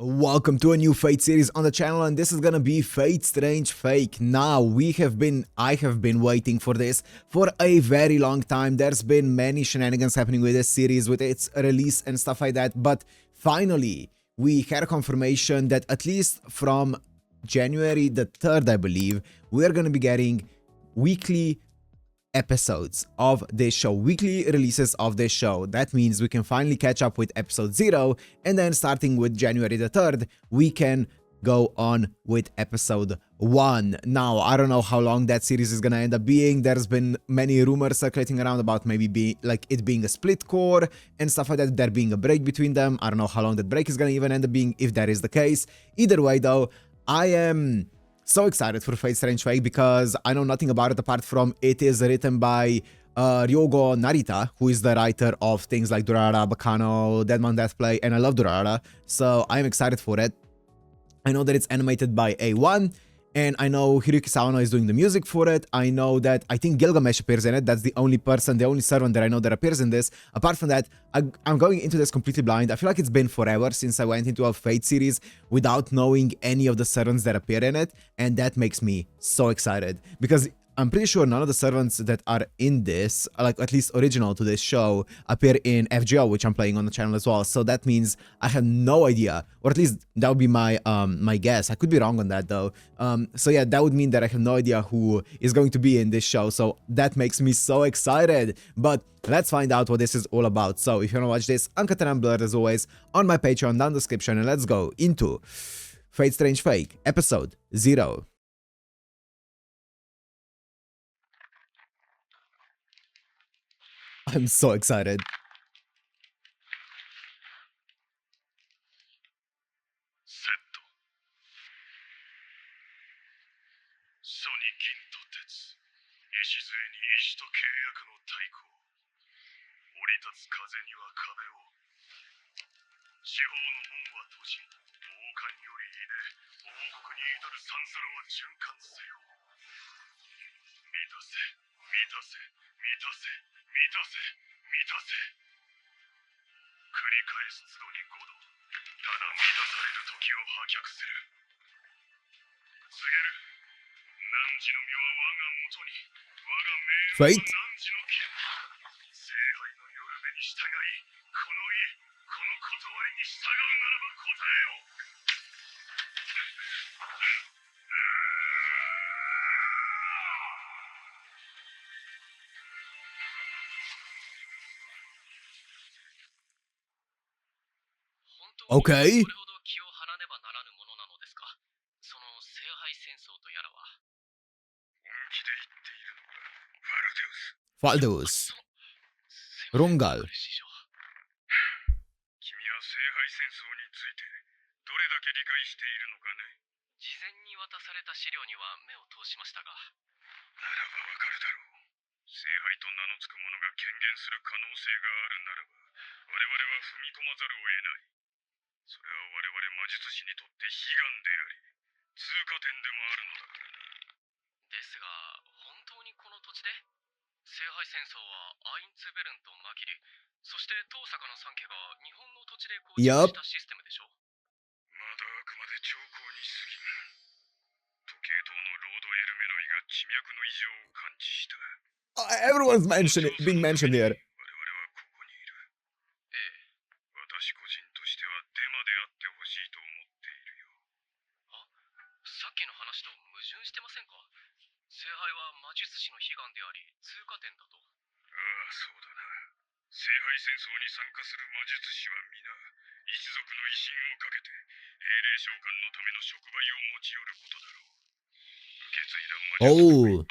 Welcome to a new Fate series on the channel, and this is gonna be Fate Strange Fake. Now, I have been waiting for this for a very long time. There's been many shenanigans happening with this series, with its release and stuff like that, but finally, we had a confirmation that at least from January the 3rd, I believe, we're gonna be getting weekly episodes of this show, weekly releases of this show. That means we can finally catch up with episode 0, and then starting with January the 3rd, we can go on with episode 1. Now, I don't know how long that series is gonna end up being. There's been many rumors circulating around about maybe it being a split core and stuff like that, there being a break between them. I don't know how long that break is gonna even end up being, if that is the case. Either way though, I am so excited for Fate Strange Fake because I know nothing about it apart from it is written by Ryogo Narita, who is the writer of things like Durarara, Bacano, Deadman Deathplay, and I love Durarara, so I'm excited for it. I know that it's animated by A1, and I know Hiroki Sawano is doing the music for it. I know that I think Gilgamesh appears in it. That's the only servant that I know that appears in this. Apart from that, I'm going into this completely blind. I feel like it's been forever since I went into a Fate series without knowing any of the servants that appear in it, and that makes me so excited because I'm pretty sure none of the servants that are in this, like at least original to this show, appear in FGO, which I'm playing on the channel as well. So that means I have no idea, or at least that would be my my guess. I could be wrong on that though. So yeah, that would mean that I have no idea who is going to be in this show. So that makes me so excited. But let's find out what this is all about. So if you want to watch this, uncut and unblurred as always on my Patreon down in the description, and let's go into Fate Strange Fake episode 0. I'm so excited. フェイト Okay. Faldeus. Rungal. Yup. Everyone's being mentioned here. Oh.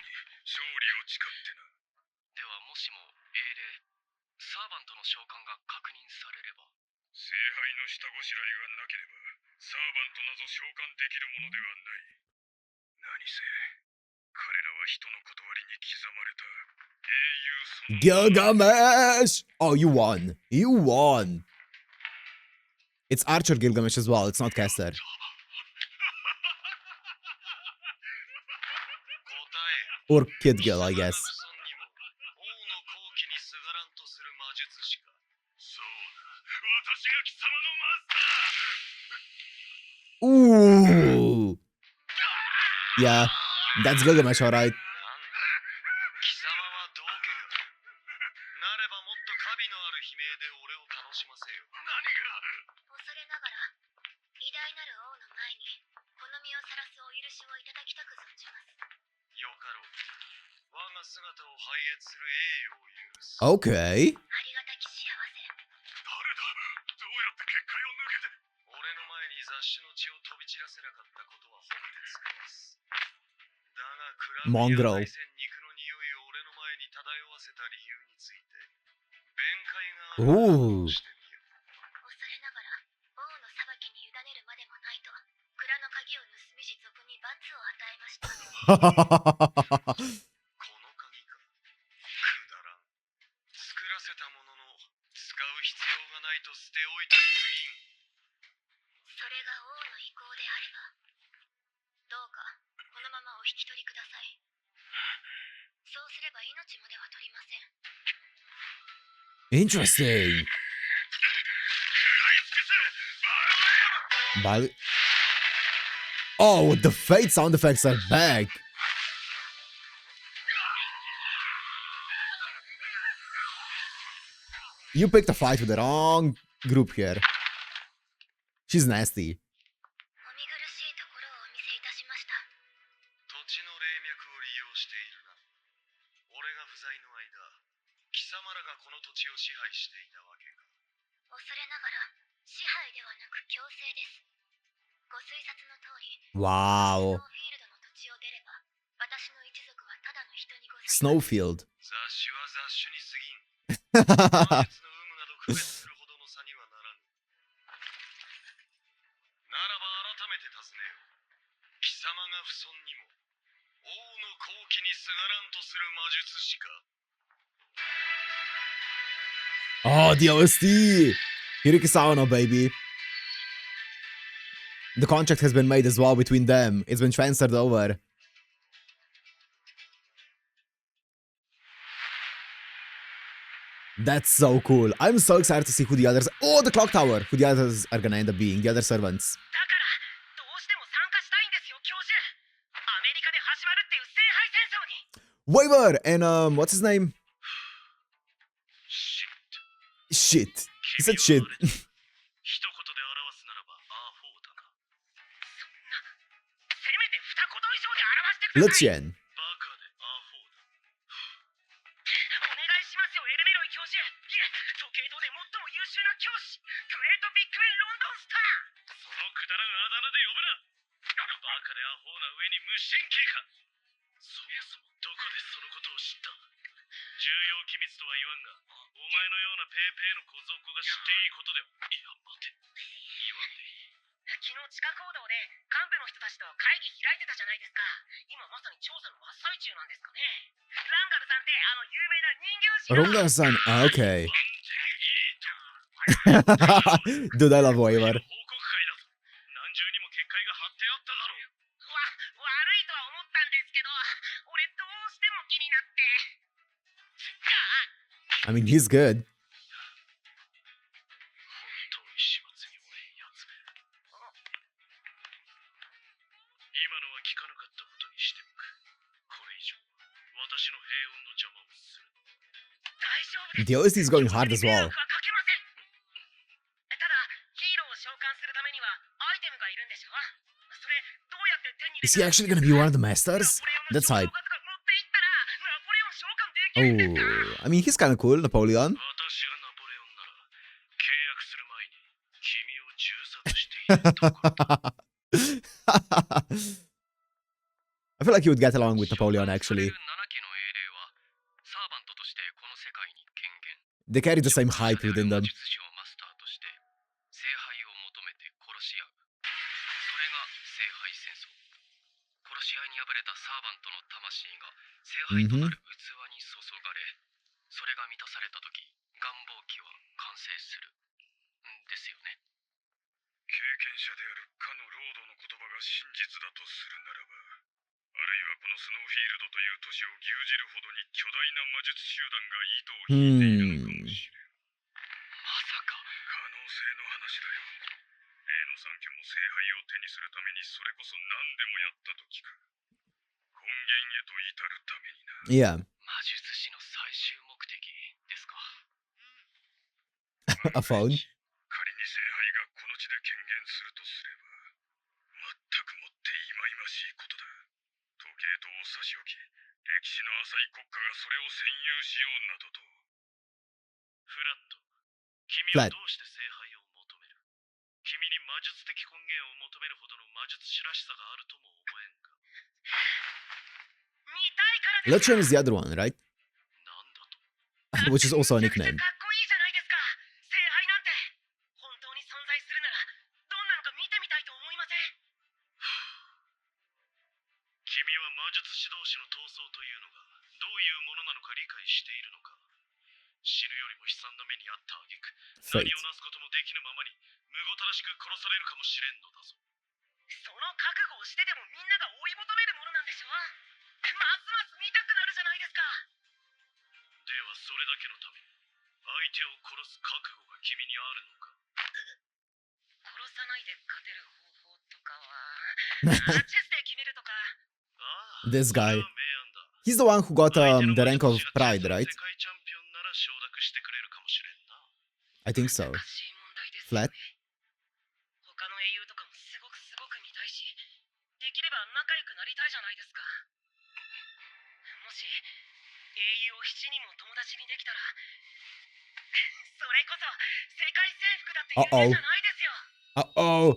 Gilgamesh! Oh, you won. You won. It's Archer Gilgamesh as well. It's not Caster. Or Kid Gil, I guess. Yeah, that's Gilgamesh, alright. 姿を拝謁する栄誉を許す。Okay. ありがたき幸せ。誰だ？どうやって結界を抜けて？俺の前に雑種の血を飛び散らせなかったことは褒めてつけます。だがクラムや内戦肉の匂いを俺の前に漂わせた理由について弁解があるとしてみよう。恐れながら王の裁きに委ねるまでもないと蔵の鍵を盗みし賊に罰を与えました。Interesting. But oh, the fate sound effects are back. You picked a fight with the wrong group here. She's nasty. Wow. Snowfield. Oh, the OST! Hirikisano, baby. The contract has been made as well between them. It's been transferred over. That's so cool. I'm so excited to see who the others... Oh, the clock tower! Who the others are gonna end up being. The other servants. Waver! And, what's his name? Shit. He said shit. Lucian. Rungar-san, okay. Dude, I love Waver. I mean, he's good. The OST is going hard as well. Is he actually gonna be one of the masters? That's hype. Oh, I mean, he's kind of cool, Napoleon. I feel like you would get along with Napoleon, actually. They carry the same hype within them. Mm-hmm. 源へと至るためにな。 Yeah. 魔術師の最終目的ですか。 A phone. 仮に聖杯がこの地で権限するとすれば、全くもって忌々しいことだ。時計塔を差し置き、歴史の浅い国家がそれを占有しようなどと。フラット、君は Flat. どうして聖杯を求める？君に魔術的根源を求めるほどの魔術師らしさがあるとも思えんか。見たいからです。 Lucian is the other one, right? なんだと？ Which is also a めちゃくちゃ nickname. かっこいいじゃないですか。聖杯なんて本当に存在するならどんなのか見てみたいと思いません？君は魔術師同士の闘争というのがどういうものなのか理解しているのか。死ぬよりも悲惨な目にあった挙句、何 Fate. をなすこともできぬままにむごたらしく殺されるかもしれんのだぞ。その覚悟をしてでもみんなが追い求めるものなんでしょ？ますます見たくなるじゃないですか。ではそれだけのために相手を殺す覚悟が君にあるのか？殺さないで勝てる方法とかはチェスで決めるとか。ああ、 This それ guy. は明暗だ。 He's the one who got 相手の the rank 魔 of 術師が pride, チェスの right? 世界チャンピオンなら承諾してくれるかもしれんな。 I think so. 難しい問題ですよ Flat. ね。他の英雄とかもすごく見たいし、できれば仲良くなりたいじゃないですか。もし英雄を7人も友達にできたら、それこそ世界征服だって夢じゃないですよ。 Uh-oh.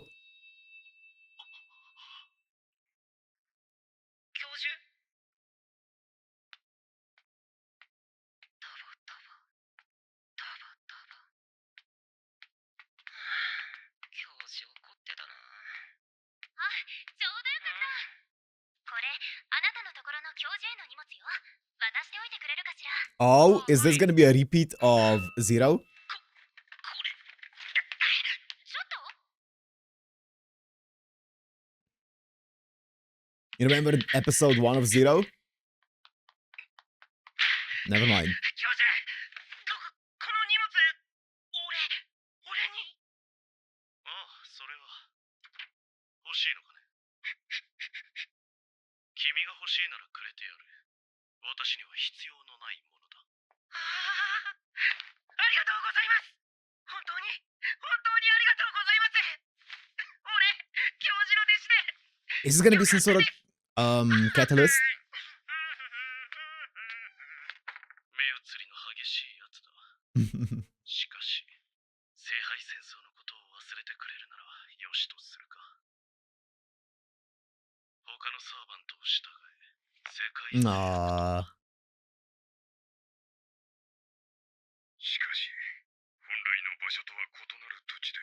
教授、タバタバタバタバ。教授怒ってたな。あ、ちょうどよかった。これ、あなたのところの教授への荷物よ。渡しておいてくれるかしら。Oh, is this gonna be a repeat of Zero? これ。ちょっと You remember episode 1 of Zero? Never mind. 教授、この荷物、俺に。ああ、それは欲しいのかね。君が欲しいならくれてやる。私には必要のないものだ。ああ、ありがとうございます。本当にありがとうございます。俺、教授の弟子で。 Is this gonna be some sort of catalyst? 目移りの激しいやつだ。しかし、聖杯戦争のことを忘れてくれるならよしとするか。他のサーバントを従え、世界。 Aww. しかし、本来の場所とは異なる土地で、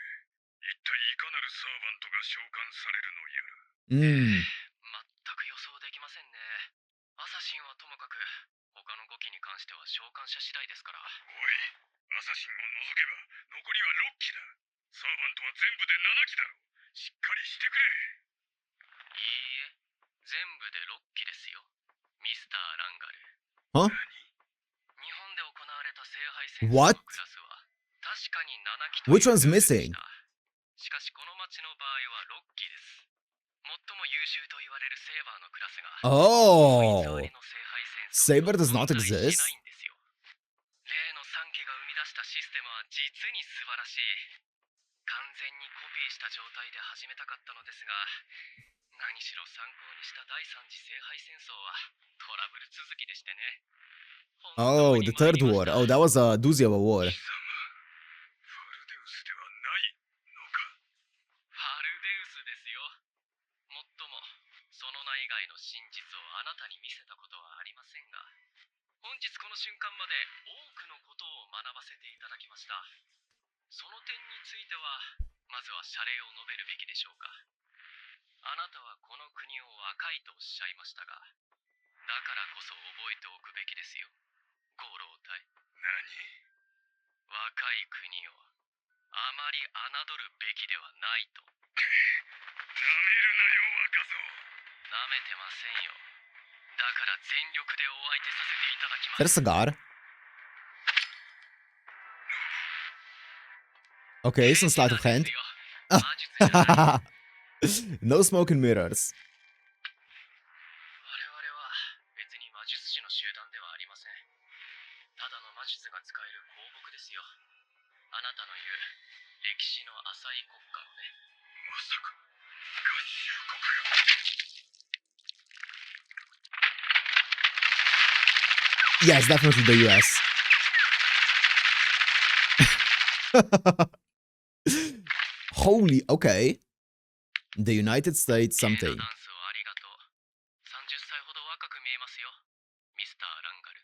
一体いかなるサーバントが召喚されるのやら。全く予想できませんね。アサシンはともかく、他の5機に関しては召喚者次第ですから。おい、アサシンを除けば残りは6機だ。サーバントは全部で7機だろ。しっかりしてくれ。いいえ、全部で6機ですよ、ミスター・ランガル。 Huh? 日本で行われた聖杯戦争 What? のクラスは確かに7機と Which いう one's ルールでした。 missing? しかしこの町の場合は6機です。最も優秀と言われるセーバーのクラスが Oh. 偽りの聖杯戦争 Saber does not 存在し exist? ないんですよ。例の3機が生み出したシステムは実に素晴らしい。完全にコピーした状態で始めたかったのですが、何しろ参考にした第3次聖杯戦争はトラブル続きでしてね。 Oh, the third war. Oh, that was a doozy of a war. ファルデウスではないのか。ファルデウスですよ。もっともその名以外の真実をあなたに見せたことはありませんが、本日この瞬間まで多くのことを学ばせていただきました。その点についてはまずは謝礼を述べるべきでしょうか。あなたはこの国を若いとおっしゃいましたが、だからこそ覚えておくべきですよ、ご老体。何？若い国をあまり侮るべきではないと。なめるなよ、若造。なめてませんよ。だから全力でお相手させていただきま Is す。 that a cigar? Okay, some sleight of hand. 魔術じゃない。 No smoke and mirrors. 我々は Yes, definitely the US. Holy, okay. The United States something. ダンスをありがとう。30歳ほど若く見えますよ、ミスター・ランガル。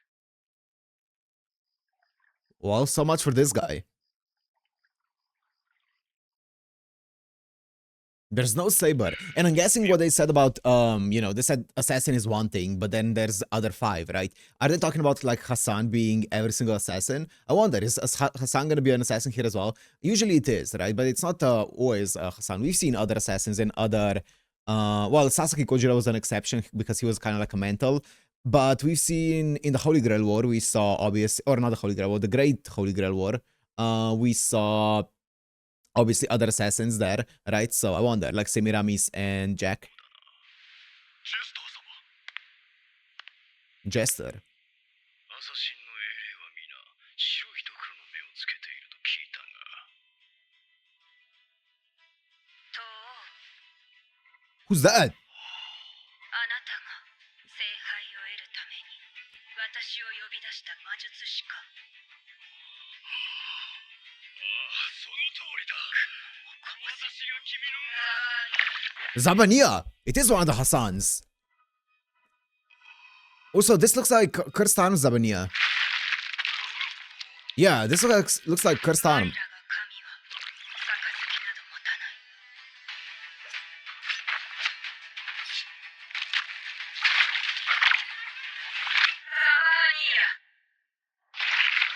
Well, so much for this guy. There's no saber. And I'm guessing what they said about, they said assassin is one thing, but then there's other 5, right? Are they talking about, like, Hassan being every single assassin? I wonder, is Hassan gonna be an assassin here as well? Usually it is, right? But it's not always Hassan. We've seen other assassins in other... well, Sasaki Kojiro was an exception because he was kind of like a mental. But we've seen in the Holy Grail War, we saw obvious... Or not the Holy Grail War, the Great Holy Grail War. We saw... obviously other assassins there, right? So I wonder, like Semiramis and Jack. ジェスター様。 Jester. アサシンの英霊は皆白いドクロの目をつけていると聞いたが。と Who's that? あなたが聖杯を得るために私を呼び出した魔術師か。ああ、その通りだ。私が君の。 Zabania! It is one of the Hassans. Also, this looks like Kirstan Zabania. Yeah, this looks like 我 Kirstan. らが神は杯など持たない。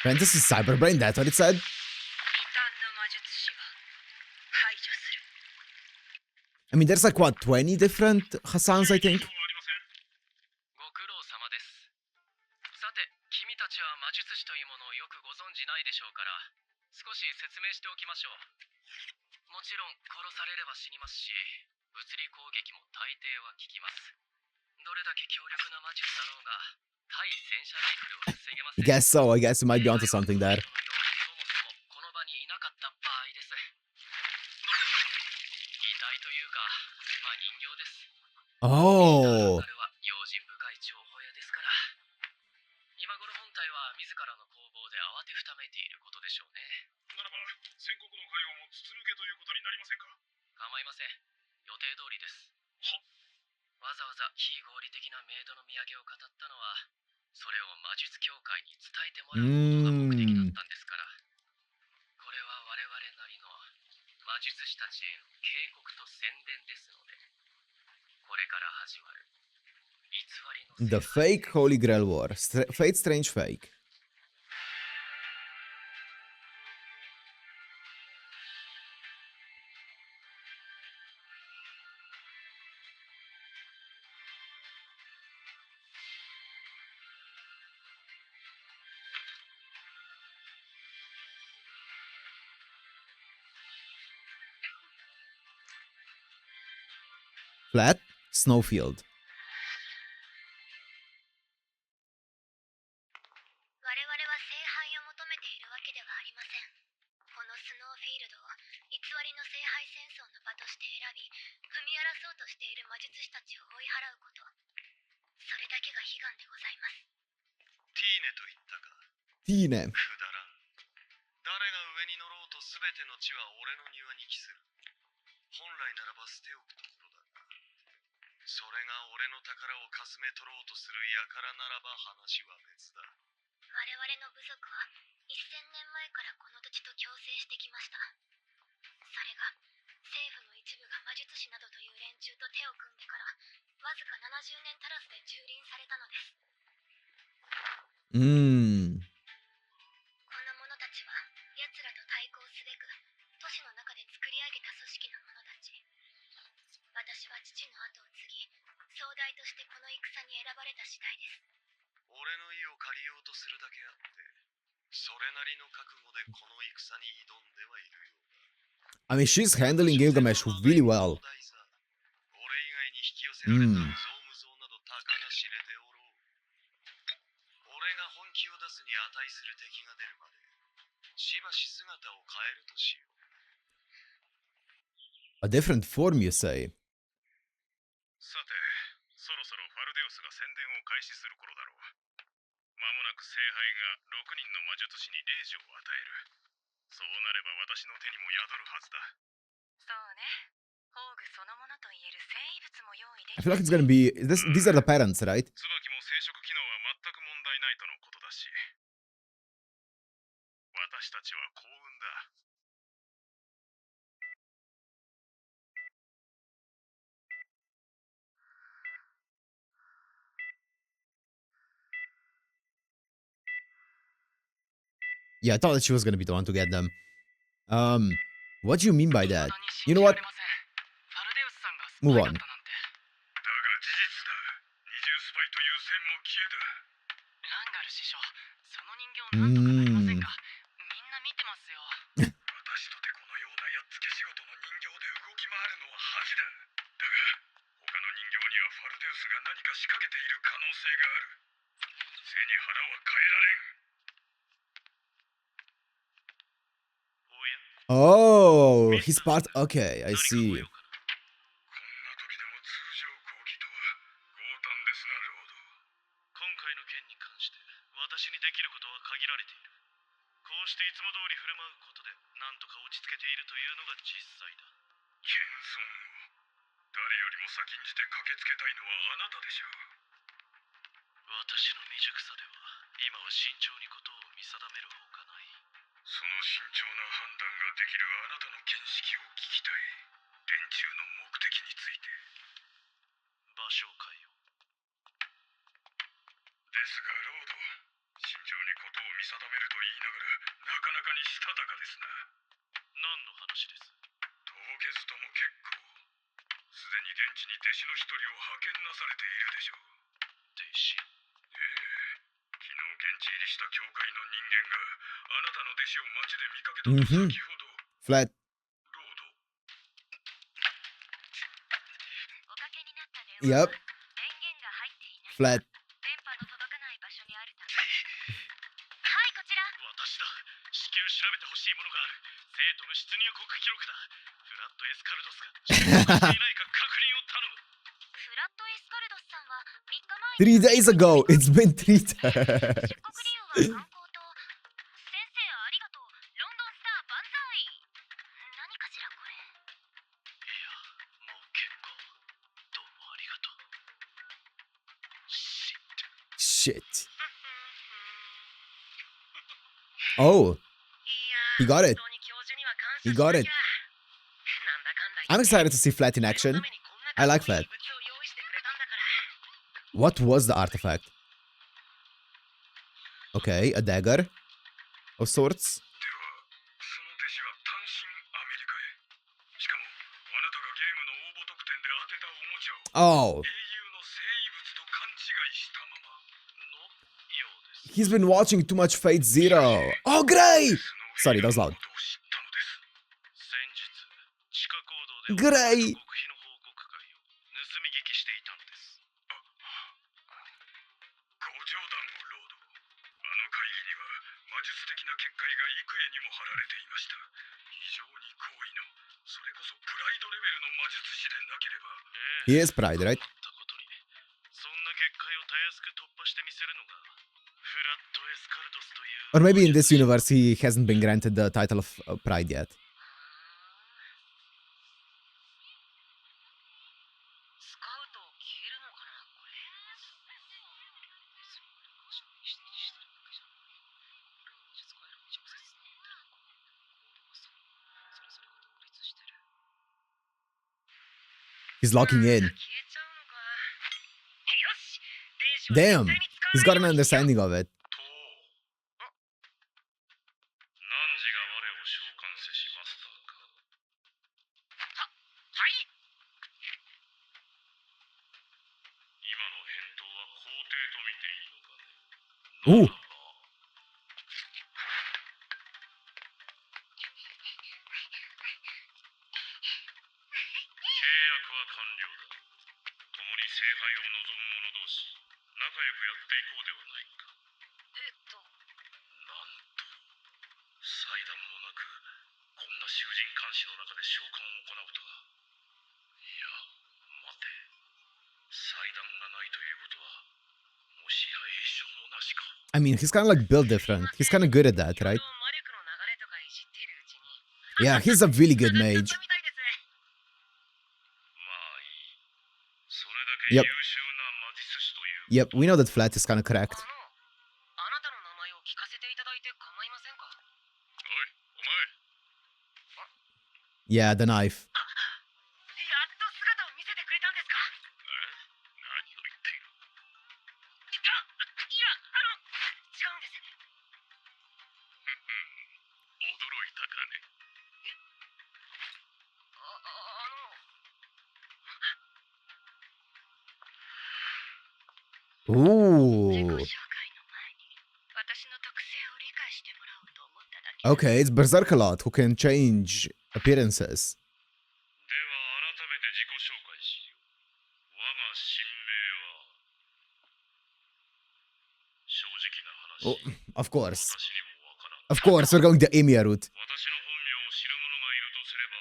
Fantasy Cyberbrain, that's what it said? 異端の魔術師は排除する。 I mean, there's like, what, 20 different Hassans, I think? ご苦労様です。さて、君たちは魔術師というものをよくご存じないでしょうから、少し説明しておきましょう。もちろん殺されれば死にますし、物理攻撃も大抵は効きます。どれだけ強力な魔術だろうが、対戦車ライフルは防げませ I ん。 guess so. I guess you might be onto something there. そのようにそもそもこの場にいなかった場合です。遺体というか、まあ人形です。 Oh. 彼は用心深い情報屋ですから。今頃本体は自らの攻防で慌てふためいていることでしょうね。ならば、宣告の会話も筒抜けということになりませんか。構いません。予定通りです。わざわざ非合理的なメイドの土産を語ったのは、それを魔術協会に伝えてもらうことが目的だったんですから。これは我々なりの魔術師たちへの警告と宣伝ですので、これから始まる偽りの The fake Holy Grail War. Fate Strange Fake. Flat? Snowfield. 我々は聖杯を求めているわけではありません。このスノーフィールドを偽りの聖杯戦争の場として選び、踏み荒らそうとしている魔術師たちを追い払うこと。それだけが悲願でございます。ティーネと言ったか。 Tine. くだらん。誰が上に乗ろうと全ての地は俺の庭に帰する。本来ならば捨ておくところだが、それが俺の宝をかすめ取ろうとする輩ならば話は別だ。我々の部族は1000年前からこの土地と共生してきました。それが政府の一部が魔術師などという連中と手を組んでからわずか70年足らずで蹂躙されたのです。この者たちは奴らと対抗すべく都市の中で作り上げた組織の者たち。私は父の後を継ぎ、総大としてこの戦に選ばれた次第です。俺の意を借りようとするだけあって、それなりの覚悟でこの戦に挑んではいるようだ。 I mean, she's handling Gilgamesh really well. 俺以外に引き寄せられた無造無造などたかが知れておろう。俺が本気を出すに値する敵が出るまで、しばし姿を変えるとしよう。 A different form, you say? さて、そろそろファルデウスが宣伝を開始する頃だろう。間もなく I feel like it's gonna be these are the parents, right? 椿も生殖機能は全く問題ないとのことだし、私たちは幸運だ。Yeah, I thought that she was gonna be the one to get them. What do you mean by that? You know what? Move on. だが事実だ。二重スパイという線も消えた。ランガル師匠、その人形を何とかなりませんか？みんな見てますよ。私とてこのようなやっつけ仕事の人形で動き回るのは恥だ。だが他の人形にはファルデウスが何か仕掛けている可能性がある。背に腹は変えられん。Oh, he's part. Okay, I see. こんな時でも通常講義とは強胆ですな、ロード。今回の件に関して私にできることは限られている。こうしていつも通り振る舞うことで何とか落ち着けているというのが実際だ。謙遜を。誰よりも先んじて駆けつけたいのはあなたでしょう。私の未熟さでは今は慎重にことを見定めるほかない。その慎重な判断ができるあなたの見識を聞きたい。連中の目的について。場所を変えよう。ですがロード、慎重にことを見定めると言いながらなかなかにしたたかですな。何の話です？峠ずとも結構。すでに現地に弟子の一人を派遣なされているでしょう。弟子？ええ。昨日現地入りした教会の人間があなたの弟子を街で見かけたと先ほど。Flat. ロード。おかけになった電 Yep. 話は電源が入っていない。 Flat. 電波の届かない場所にあるため。はい、こちら。私だ。至急調べてほしいものがある。生徒の出入国記録だ。フラットエスカルドスが出国していないか確認を頼む。フラットエスカルドスさんは3日前に 3 days ago. It's been 3 出 days. 国理由は観光と。先生ありがとう。ロンドンスター万歳。何かしらこれ。いや、もう結構。どうもありがとう。Shit. Oh, he got it. He got it. I'm excited to see Flat in action. I like Flat. What was the artifact? Okay, a dagger of sorts. では、その弟子は単身アメリカへ。しかも、あなたがゲームの応募特典で当てたおもちゃを Oh, 英雄の生異物と勘違いしたままのようです。 he's been watching too much Fate Zero. Oh, great! Sorry, that was loud. 先日、地下行動で Great! 極秘の報告会を盗み聞きしていたのです。ご冗談をロード。あの会議には魔術的な結界が幾重にも張られていました。非常に高位の、それこそプライドレベルの魔術師でなければ。He is Pride, right? ったことに、そんな結界をたやすく突破してみせるのがフラットエスカルドスという。 Or maybe in this universe he hasn't been granted the title of Pride yet. スカウトを消えるのかなこれ。術回路に直接つながってるのか。コードがそれぞれが独立してる。 He's locking in. 消えちゃうのか。よし。 Damn, he's got an understanding of it. 汝が我を召喚せしマスターか。はい。今の返答は肯定と見ていいのかね。 Ooh. ならば契約は完了だ。共に聖杯を望む者同士、仲良くやっていこうではないか。なんと、祭壇もなく、こんな囚人監視の中で召喚を行うとは。いや、待て。祭壇がないということは、もしや栄唱もなしか。I mean, he's kind of like built different. He's kind of good at that, right? 魔力の流れとかいじってるうちに。 Yeah, he's a really good mage. みたいです。まあいい。それだけ Yep. 優秀な魔術師という Yep, we know that Flat is kinda correct. あなたの名前を聞かせていただいて構いませんか？おい、お前 Yeah, the knife. やっと姿を見せてくれたんですか？何を言っているいや、違うんです。驚いたかね自己紹介の Ooh. 前に私の特性を理解してもらおうと思っただけだ。 Okay, it's Berserker lot who can change appearances. では改めて自己紹介しよう。我が神名は正直な Oh, 話、 of course. 私にもわからん。 Of course, we're going the Emia route. 私の本名を知る者がいるとすれば、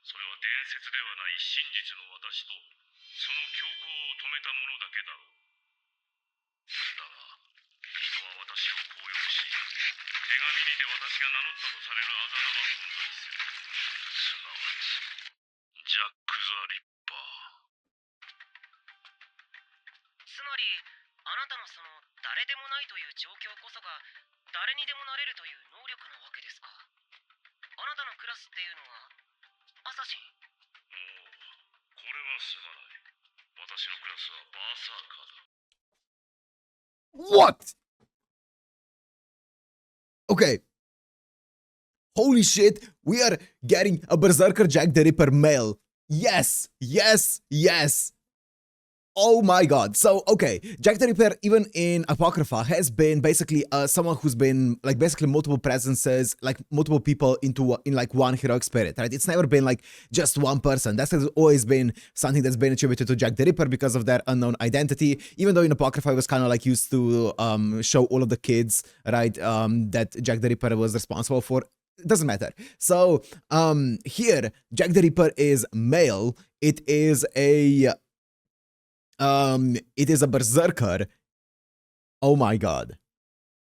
それは伝説ではない真実の私とその強行を止めた者だけだろう。だが、人は私をこう呼ぶし、手紙にて私が名乗ったとされるあだ名は存在する。すなわち、ジャック・ザ・リッパー。つまり、あなたのその誰でもないという状況こそが誰にでもなれるという能力なわけですか。あなたのクラスっていうのはアサシン。おお、これはすまない。私のクラスはバーサーカーだ。 What? Okay. Holy shit, we are getting a Berserker Jack the Ripper male. Yes, yes, yes. Oh my god. So, okay, Jack the Ripper, even in Apocrypha, has been basically someone who's been like basically multiple presences, like multiple people in like one heroic spirit, right? It's never been like just one person. That has always been something that's been attributed to Jack the Ripper because of their unknown identity. Even though in Apocrypha it was kind of like used to show all of the kids, right? That Jack the Ripper was responsible for. It doesn't matter. So here, Jack the Ripper is male. It is a Berserker. Oh my god.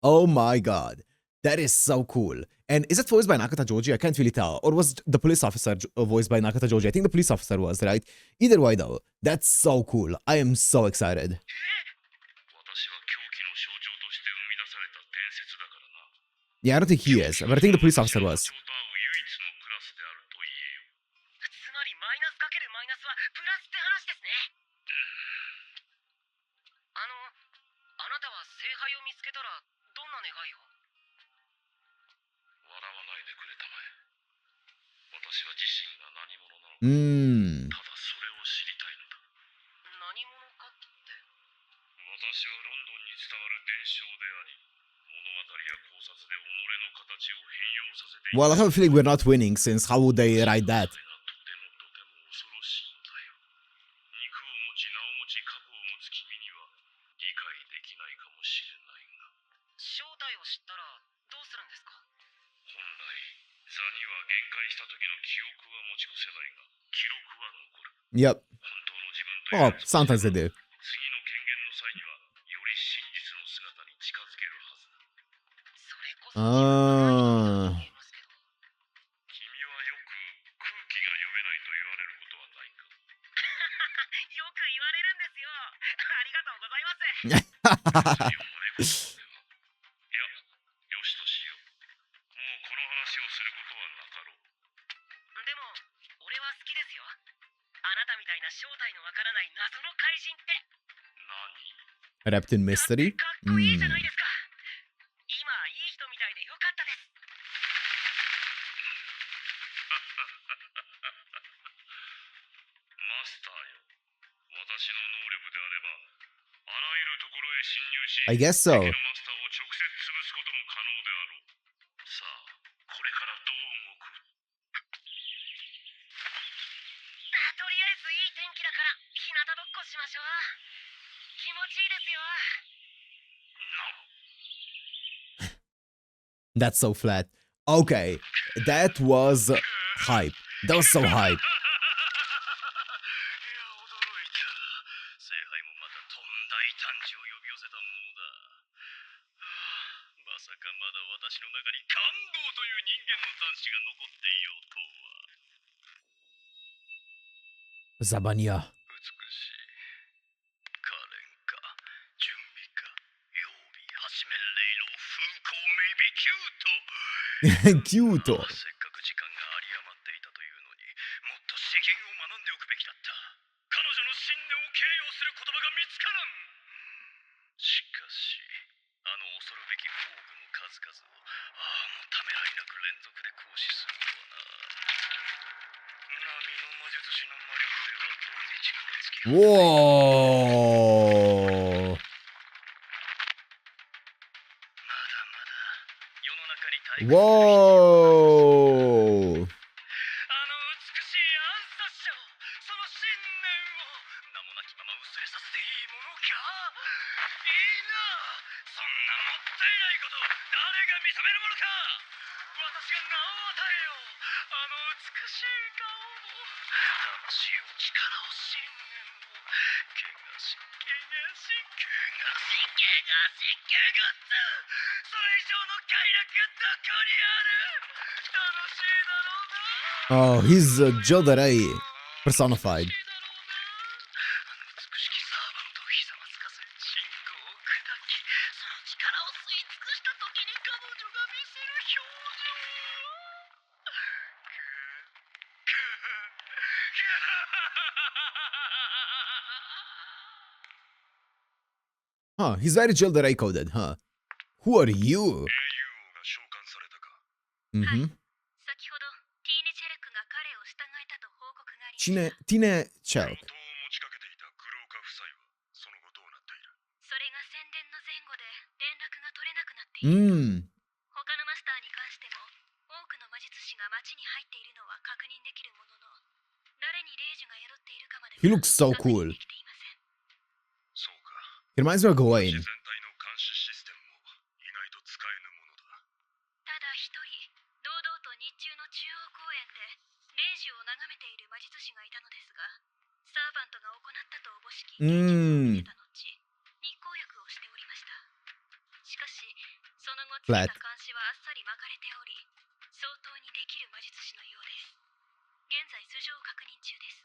Oh my god. That is so cool. And is it voiced by Nakata Joji? I can't really tell. Or was the police officer voiced by Nakata Joji? I think the police officer was, right? Either way though, that's so cool. I am so excited. 私は狂気の象徴として生み出された伝説だからな。 Yeah, I don't think he is, but I think the police officer was. 象と合う唯一のクラスであると言えよ。つまりマイナスかけるマイナスはプラスって話ですね。あなたは聖杯を見つけたらどんな願いを？笑わないでくれたまえ。私は自身が何者なのか、ただそれを知りたいのだ。何者かって？私はロンドンに伝わる伝承であり、物語や考察で己の形を変容させている。 Well, I have a feeling we're not winning since how would they write that? それがとても恐ろしいんだよ。肉を持ち名を持ち過去を持つ君には理解できないかもしれないが、正体を知ったらどうするんですか？本来座には限界した時の記憶は持ち越せないが、記録は残る。 Yep. 本当の自分と Oh, sometimes they do. 次の権限の際にはより真実の姿に近づけるはずだ。それこそ見えますけど。君はよく空気が読めないと言われることはないか？よく言われるんですよ。ありがとうございます。いや、よしとしよう。もうこの話をすることはなかろう。でも、俺は好きですよ。あなたみたいな正体のわからない謎の怪人って。何？ Wrapped in mystery? かっこいいじゃないですか。今、いい人みたいでよかったです。マスターよ。私の能力であれば、あらゆるところへ侵入し、 I guess so. 敵のマスターを直接潰すことも可能であろう。さあ、これからどう動く？とりあえずいい天気だから日向ぼっこしましょう。気持ちいいですよ。 That's so flat. Okay, that was hype. That was so hype. いや、驚いた。聖杯もまたとんだ異端児を呼び寄せたものだ。まさかまだ私の中に感動という人間の残滓が残っていようとは。Zabania. 美しい。キュート。せっかく時間が有り余っていたというのに、もっと詩吟を学んでおくべきだった。彼女の信念を形容する言葉が見つからん。しかし、あの恐るべき宝具の数々を、もうためらいなく連続で行使するとはな。波の魔術師の魔力ではどうに力尽きうおー。まだまだ世の中に大うおー。あの美しい暗殺者を、その信念を名もなきまま薄れさせていいものか。いいな、そんなもったいないこと誰が認めるものか。私が名を与えよう、あの美しい顔も、魂を力を信念を、怪我し怪我し怪我し怪我し怪我す、それ以上の快楽がどこにある。楽しいだろうな。 Oh, he's Jodarei personified. 美しきサーバントをひざまつかせ、信仰を砕き、その力を吸い尽くした時に彼女が見せる表情。 Huh, he's very Jodarei coded, huh? Who are you? 英雄王が召喚されたか。Mm-hmm. 先ほどティーネチェルクが彼を従えたと報告がありました。 Tine 戦 Chelk. 闘を持ちかけていた黒岡夫妻はその後どうなっている。それが宣伝の前後で連絡が取れなくなっている。 Mm. 他のマスターに関しても多くの魔術師が町に入っているのは確認できるものの、誰に霊樹が宿っているかまでは He looks so 確認 cool. できていません。そうか。 He reminds me of 都 Gawain. 市全体の監視システムも意外と使えぬものだ。ただ一人、堂々と日中の中央公園で霊樹を眺めている魔術師がいたのですが、サーバントが行ったとおぼしき現実を見せた後、日光浴をしておりました。しかし、その後ついた Flat. 監視はあっさり巻かれており、相当にできる魔術師のようです。現在素性を確認中です。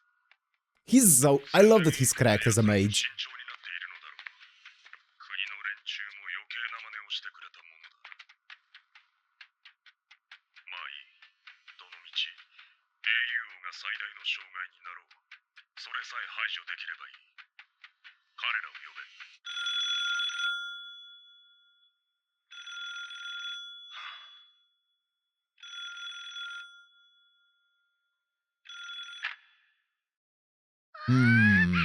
He's so. I love that he's cracked as a mage. 慎重になっているのだろう。国の連中も余計な真似をしてくれたものだ。まあいい。どのみち、英雄王が最大の障害になろう。それさえ排除できればいい。彼らを呼べ。Hmm. いいん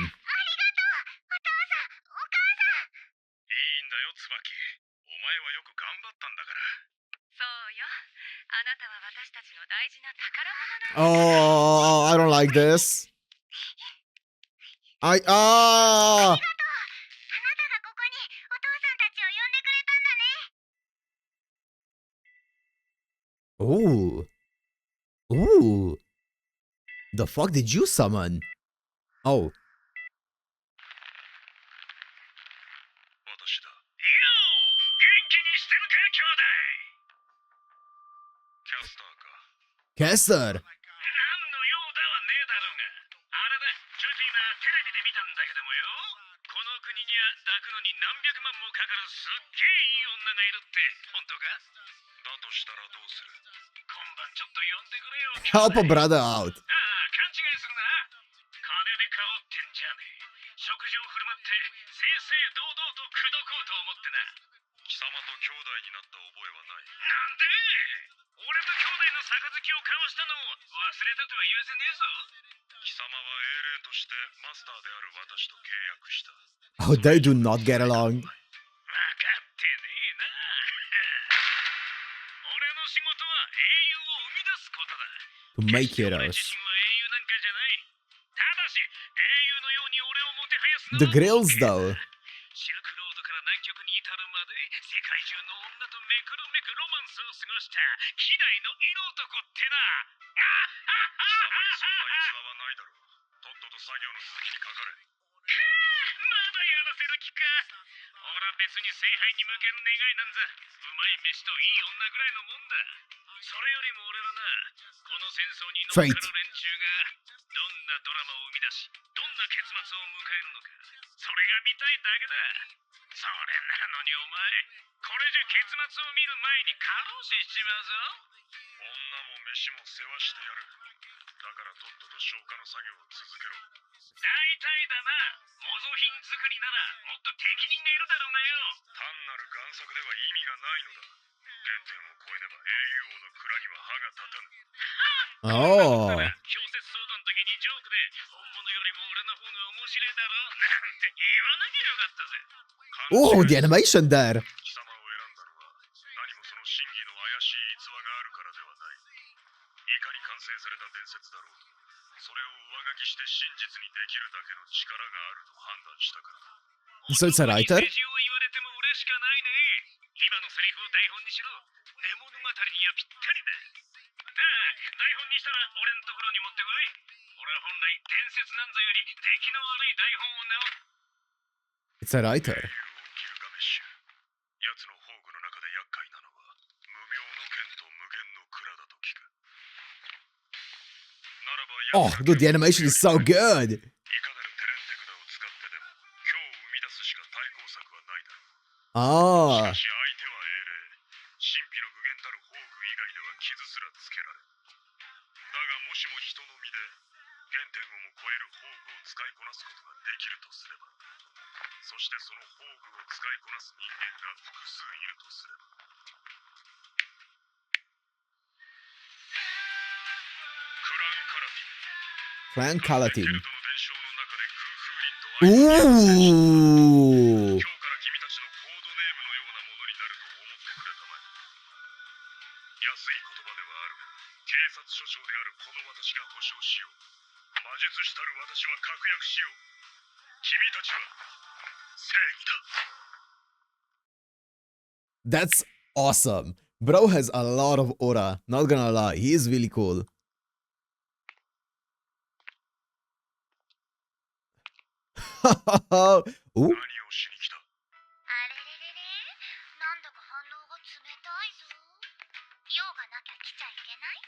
だよ、椿。お前はよく頑張ったんだから。そうよ。あなたは私たちの大事な宝物なんです。 Oh, I don't like this. I あなたがここにお父さんたちを呼んでくれたんだね。 Oh. Ooh. The fuck did you summon? Oh. 私だ。よー、元気にしてるか、兄弟。キャスターか。 Caster. なんの用だはねえだろうが。あれだ、ちょいと今テレビで見たんだけどもよ。この国には抱くのに何百万もかかるすっげえいい女がいるって、本当か？だとしたらどうする？今晩ちょっと呼んでくれよ。 Help a brother out. ああ、勘違いするな。金で買おうってんじゃねえ。食事を振る舞って正々堂々と口説こうと思ってな。貴様と兄弟になった覚えはない。なんで？俺と兄弟の杯を交わしたのを忘れたとは言わせねえぞ。貴様は英霊としてマスターである私と契約した。 Oh, they do not get along. 分かってねえな。俺の仕事は英雄を生み出すことだ。 To make 俺 heroes. 自身は英雄なんかじゃない。ただし英雄のように俺をもてはやすの The は Grails, though. シルクロードから南極に至るまで世界中の女とめくるめくロマンスを過ごした希代の色男ってな。貴様にそんな逸話はないだろう。とっとと作業の続きにかかれ。まだやらせる気か。俺は別に聖杯に向ける願いなんざうまい飯といい女ぐらいのもんだ。それよりも俺はな、この戦争に乗っかる連中がどんなドラマを生み出し、どんな結末を迎えるのか、それが見たいだけだ。それなのにお前、これじゃ結末を見る前に過労死しちまうぞ。女も飯も世話してやる。だからとっとと消化の作業を続けろ。大体だな。模造品作りならもっと適任がいるだろうがよ。単なる贋作では意味がないのだ。原点を超えねば英雄王の蔵には歯が立たぬ。Oh. 強制相談の時にジョークで本物よりも俺の方が面白いだろなんて言わなきゃよかったぜ。 Oh, the animation there. 貴様を選んだのは何もその真偽の怪しい逸話があるからではない。いかに完成された伝説だろうと、それを上書きして真実にできるだけの力があると判断したからだ。 So it's a writer? 世辞を言われても嬉しかないね。今のセリフを台本にしろ。寝物語にはぴったりだ。ああ、台本にしたら俺のところに持ってこい。俺は本来伝説なんぞより出来の悪い台本を直す。 It's a writer. ギルガメッシュ。奴の宝具の中で厄介なのは無名の剣と無限の蔵だと聞く。ならば Oh, dude, the animation is so good. いかなるテレンテクダを使ってでも今日生み出すしか対抗策はないだろう。 Ah. しかし相手は英霊。神秘の具現たる宝具以外では傷すらつけられん。だがもしも人の身で原点をも超える宝具を使いこなすことができるとすれば、そしてその宝具を使いこなす人間が複数いるとすれば、クランカラティン。 Clan Calatin. ベルトの伝承の中で空風林と相まみえる。 Ooh. 今日から君たちのコードネームのようなものになると思ってくれたまえ。安い言葉ではあるが、警察署長であるこの私が保証しよう。魔術師たる私は確約しよう。君たちは正義だ。 That's awesome. Bro has a lot of aura. Not gonna lie, he is really cool. Ooh. 何をしに来た。あれれれれ、なんだか反応が冷たいぞ。用がなきゃ来ちゃいけない？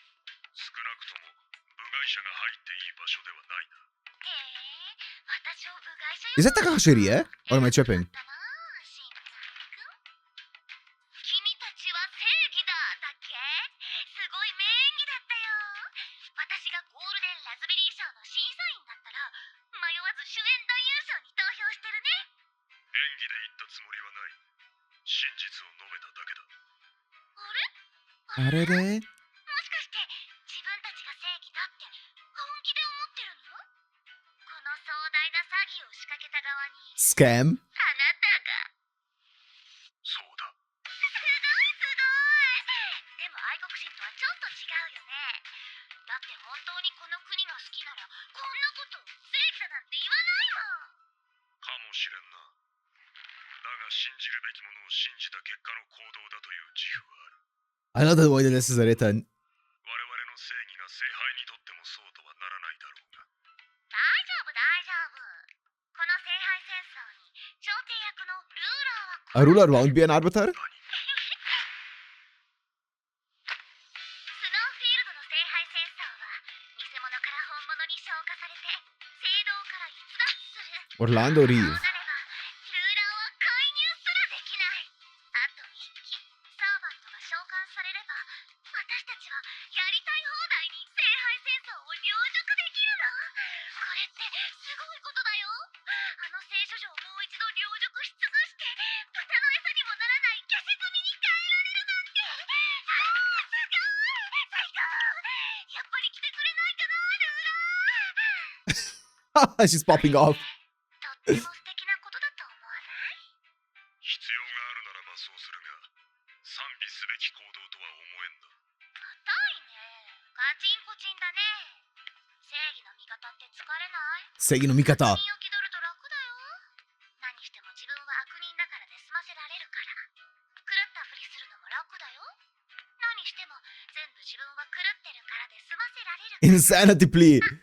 少なくとも部外者が入っていい場所ではないな。へえ、私を部外者 Is that Takahashiri, eh? Or am I tripping? だな、新作君。君たちは正義だ、だっけ？すごい名演技だったよ。私がゴールデンラズベリー賞の審査員だったら、迷わず主演男優賞に投票してるね。演技で言ったつもりはない。真実を述べただけだ。あれ？ Arere? もしかして自分たちが正義だって本気で思ってるの？この壮大な詐欺を仕掛けた側に Scam? あなたが。そうだ。すごいすごい。でも愛国心とはちょっと違うよね。だって本当にこの国が好きならこんなこと正義だなんて言わないもん。かもしれんな。だが信じるべきものを信じた結果の行動だという自負はある。 I know the way that this is written. 我々の正義が聖杯にとってもそうとはならないだろうが。大丈夫大丈夫。この聖杯戦争に調停役のルーラーは A ruler won't be an arbiter? スノーフィールドの聖杯戦争は偽物から本物に昇華されて聖堂から逸脱する。 Orlando そう Reeve. なればルーラーは介入すらできない。あと一機サーバントが召喚されれば私たちはやりたい放題に聖杯戦争を凌辱できるの。これってすごいことだよ。あの聖書女をもう一度凌辱し尽くして豚の餌にもならない消し炭に変えられるなんて。あーすごい最高。やっぱり来てくれないかなルーラー。 She's popping off. とっても素敵なことだと思わない？必要があるならばそうするが、賛美すべき行動とは思えんだ。硬いね。カチンコチンだね。正義の味方って疲れない？ Seigi no Mikata. 身を気取ると楽だよ。何しても自分は悪人だからで済ませられるから。狂ったふりするのも楽だよ。何しても全部自分は狂ってるからで済ませられるから。 Insanity plea. それ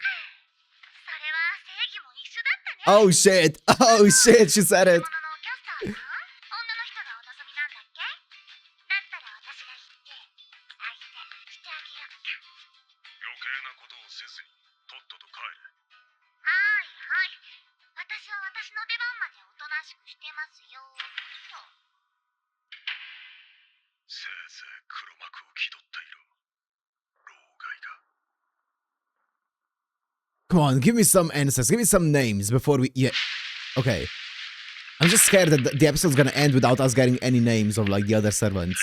は正義も一緒だったね。 Oh shit. Oh shit. She said it. 本物のキャスターさん、女の人がお望みなんだっけ？だったら私が言って相手してあげようか。余計なことをせずにとっとと帰れ。はいはい。私は私の出番までおとなしくしてますよ。Come on, give me some answers. Give me some names before we... Yeah. Okay. I'm just scared that the episode's gonna end without us getting any names of, like, the other servants.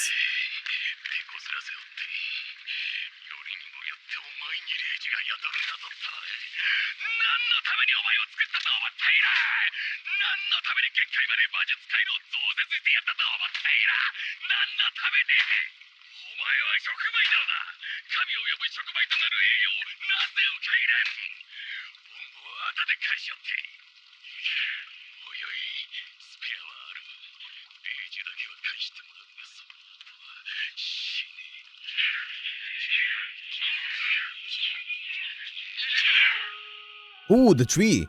おお、the tree!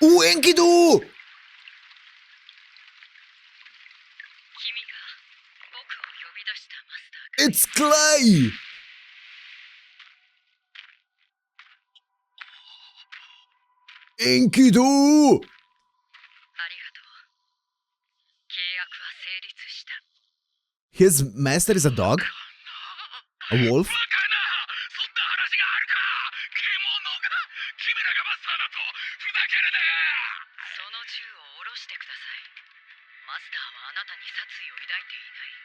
おお、エンキドー! 君が僕を呼び出したマスターか。 It's Clay! エンキドー! ありがとう。契約は成立した。 His master is a dog? A wolf? そんな話があるか。獣が君らがマスターだとふざけるな。その銃を下ろしてください。マスターはあなたに殺意を抱いていない。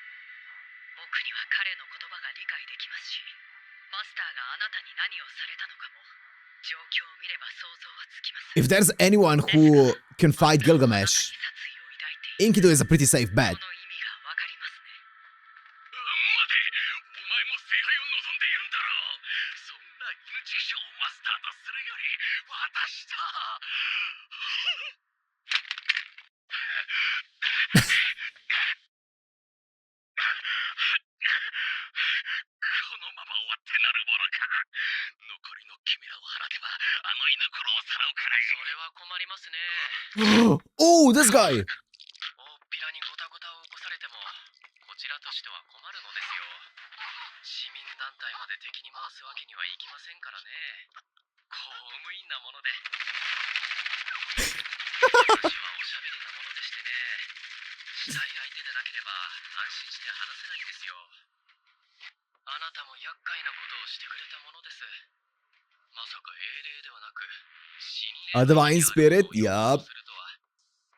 僕には彼の言葉が理解できますし、マスターがあなたに何をされたのかも状況を見れば想像はつきます。 If there's anyone who can fight Gilgamesh, 殺意を抱いている。 Enkidu is a pretty safe bet. その意味がわかりますね。待て、お前も聖杯を望んでいるんだろう。そんな犬畜生をマスターとするより私と。このまま終わってなるものか。残りの君らを放てばあの犬ころをさらうからいい。それは困りますね。 Oh, this guy! 大っぴらにごたごたを起こされてもこちらとしては困るのですよ。市民団体まで敵に回すわけにはいきませんからね。公務員なもので。私はおしゃべりなものでしてね。したい相手でなければ安心して話せないんですよ。あなたも厄介なことをしてくれたものです。まさか英霊ではなく神霊 A divine spirit? を要 Yup. するとは。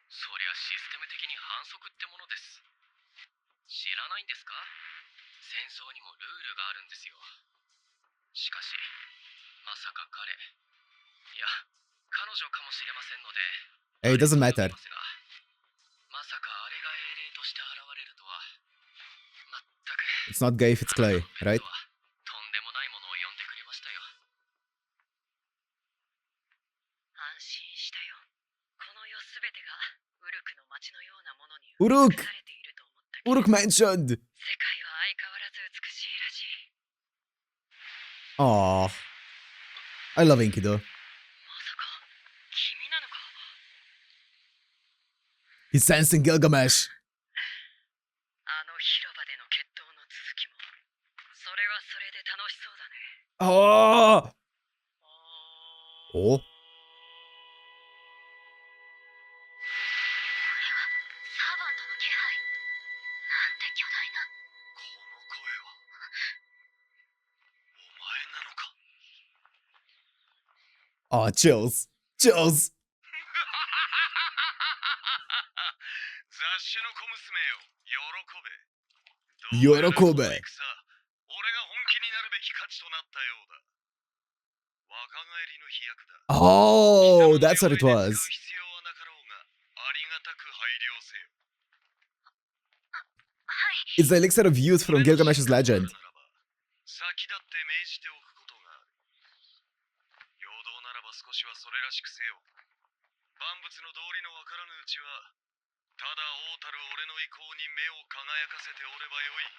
そりゃシステム的に反則ってものです。知らないんですか？戦争にもルールがあるんですよ。しかし、まさか彼、いや、彼女かもしれませんので。 Hey, it doesn't matter. まさかあれが英霊として現れるとは。全く。 It's not gay if it's Clay, right? とんでもないものを呼んでくれましたよ。安心したよ。この世すべてがウルクの街のようなものにウルク生かされていると思ったけど、 Uruk mentioned! 世界は相変わらず美しいらしい。 Aww. I love Enkidu. まさか君なのか。 He's sensing Gilgamesh. あの広場での決闘の続きも、それはそれで楽しそうだね。 Oh! Oh? サーバントの気配。なんて巨大な。この声はお前なのか。 Oh, chills. Chills. 雑種の小娘よ、喜べ。喜べ。俺が本気になるべき価値となったようだ。若返りの飛躍だ。 Oh, that's what it 使う was. 必要はなかろうが、ありがたく配慮せよ。はい。 It's the elixir of youth from Gilgamesh's legend. 先立って命じておくことがある。陽動ならば少しはそれらしくせよ。万物の道理のわからぬうちは、ただ王たる俺の意向に目を輝かせておればよい。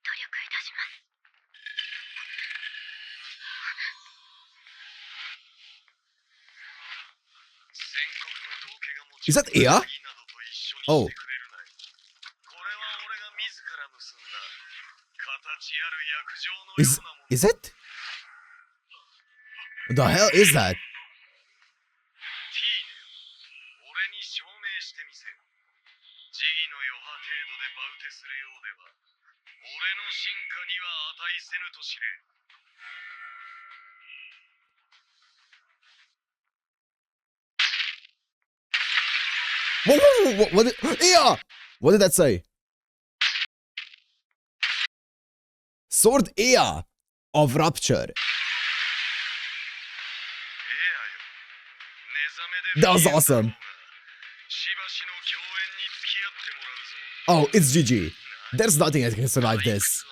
努力いたします。 Is that Ea? Oh. Is it? The hell is that? 俺に証明してみせよ。受けするようでは俺の進化には値せぬと知れ。 Whoa, whoa, whoa, what did, yeah! What did that say? Sword Ea of Rupture. That was awesome. Oh, it's GG. There's nothing that can survive this.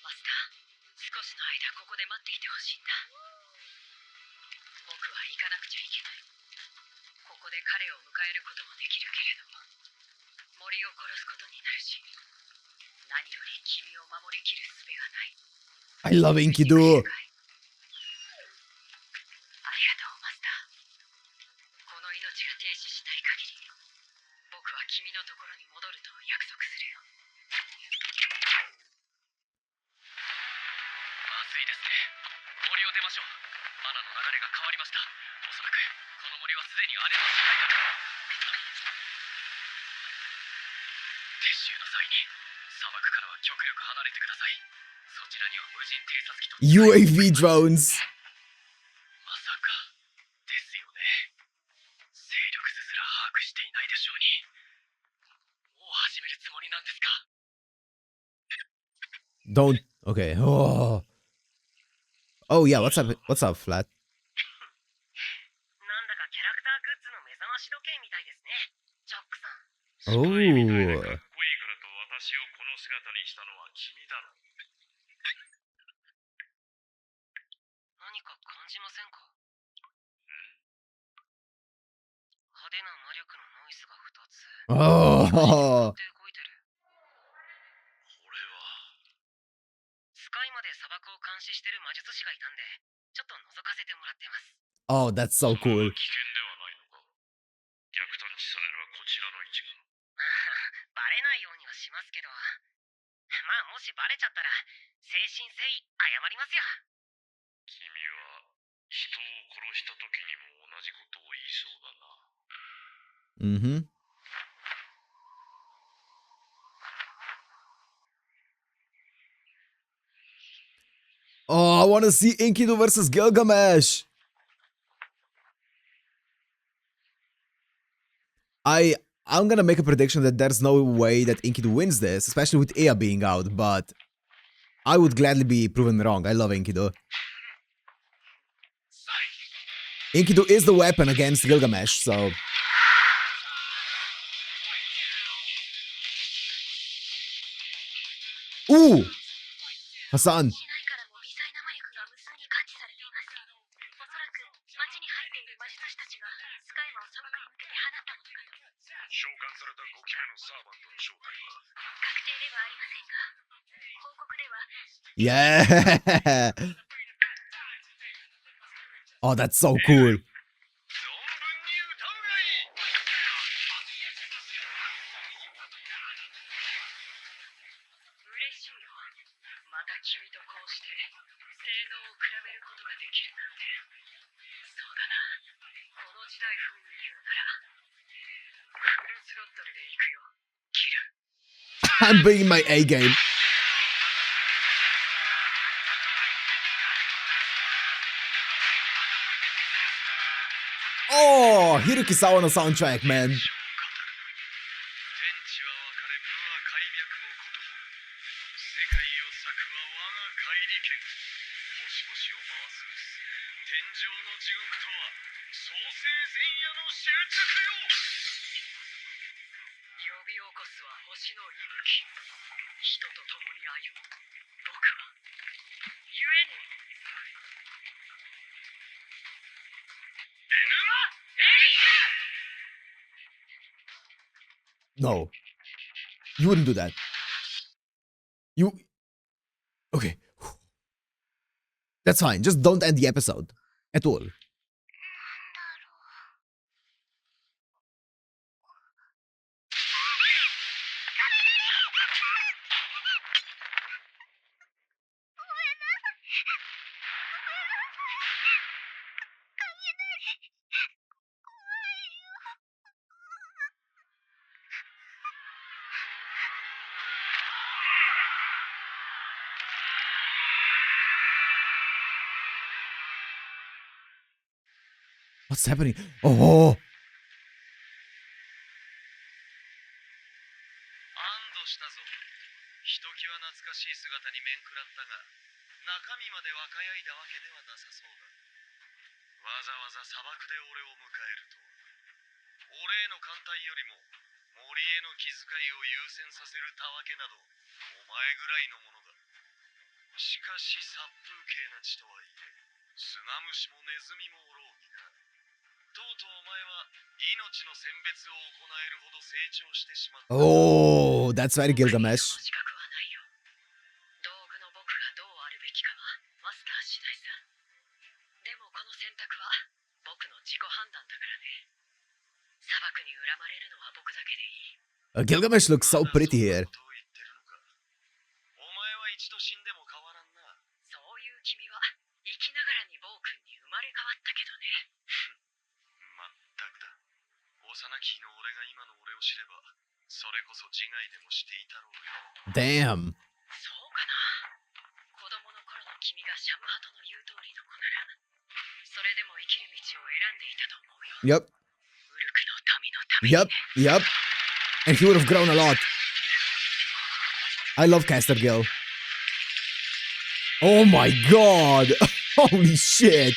マスター、少しの間ここで待っていてほしいんだ。僕は行かなくちゃいけない。ここで彼を迎えることもできるけれど、森を殺すことになるし、何より君を守りきる術がない。I love Enkidu. ありがとう、マスター。この命が停止しない限り、僕は君のところに戻ると約束するよ。まずいですね。森を出ましょう。マナの流れが変わりました。おそらくこの森はすでに荒れの支配だ。撤収の際に砂漠からは極力離れてください。そちらには無人偵察機と UAV drones. まさかですよね。勢力図すら把握していないでしょうに。もう始めるつもりなんですか。 Don't. Okay. Oh. Oh yeah. What's up? What's up, Flat? なんだかキャラクターグッズの目覚まし時計みたいですね、ジャックさん。 Oh. かっこいいからと私をこの姿にしたのは君だろう。何か感じませんか？派手な魔力のノイズが2つ。 Oh. って動いてる。これはスカイまで砂漠を監視してる魔術師がいたんで、ちょっと覗かせてもらってます。Oh, that's so それ cool. は危険ではないのか。逆探知されればこちらの位置が。バレないようにはしますけど、まあもしバレちゃったら誠心誠意謝りますよ。君は人を殺した時にも同じことを言いそうだな。Mm-hmm. Oh, I want to see Enkidu versus Gilgamesh. I'm gonna make a prediction that there's no way that Enkidu wins this, especially with Ea being out, but I would gladly be proven wrong. I love Enkidu. Enkidu is the weapon against Gilgamesh, so... Ooh! Hassan. 市内からも微細な魔力が無数に感知されています。おそらく町に入っている魔術師たちがスカイマを砂漠に向けて放ったものかと。召喚された5機目のサーバントの正体は確定ではありませんが、報告では Yeah! Oh, that's so cool. 存分に歌うがいい。嬉しいよ。また君とこうして性能を比べることができるなんて。そうだな。この時代風に言うならフルスロットルで行くよ、ギル。 I'm bringing my A game. Oh, Hirokisawa no soundtrack, man. 天地は分かれ無は開闢をことほる。世界を裂くは我が怪力剣。星々を回す天上の地獄とは創世前夜の終着よ。呼び起こすは星の息吹。人と共に歩む僕は故にエヌマエリ No. You wouldn't do that. You... Okay. That's fine. Just don't end the episode. At all. ごめんなさい。What's happening? Oh, 安堵したぞ。ひときわ懐かしい姿に面食らったが、中身まで若やいだわけではなさそうだ。わざわざ砂漠で俺を迎えるとは。俺への艦隊よりも森への気遣いを優先させるたわけなど、お前ぐらいのものだ。しかし殺風景な地とはいえ、砂虫もネズミもおろうにな。とうとうお前は命の選別を行えるほど成長してしまった。oh, that's very 僕に Gilgamesh. その資格はないよ。道具の僕がどうあるべきかはマスター次第さ。でもこの選択は僕の自己判断だからね。砂漠に恨まれるのは僕だけでいい。Gilgamesh looks so pretty here. どう言ってるのか。お前は一度死んでも変わらんな。そういう君は生きながらに暴君に生まれ変わったけどね。まったくだ。幼き日の俺が今の俺を知れば、それこそ自害でもしていたろうよ。Damn. そうかな。子供の頃の君がシャムハトの言う通りの子なら、それでも生きる道を選んでいたと思うよ。 Yep. ウルクの民のために Yep. ね。 Yep. And he would have grown a lot. I love Caster Gil. Oh my god. Holy shit.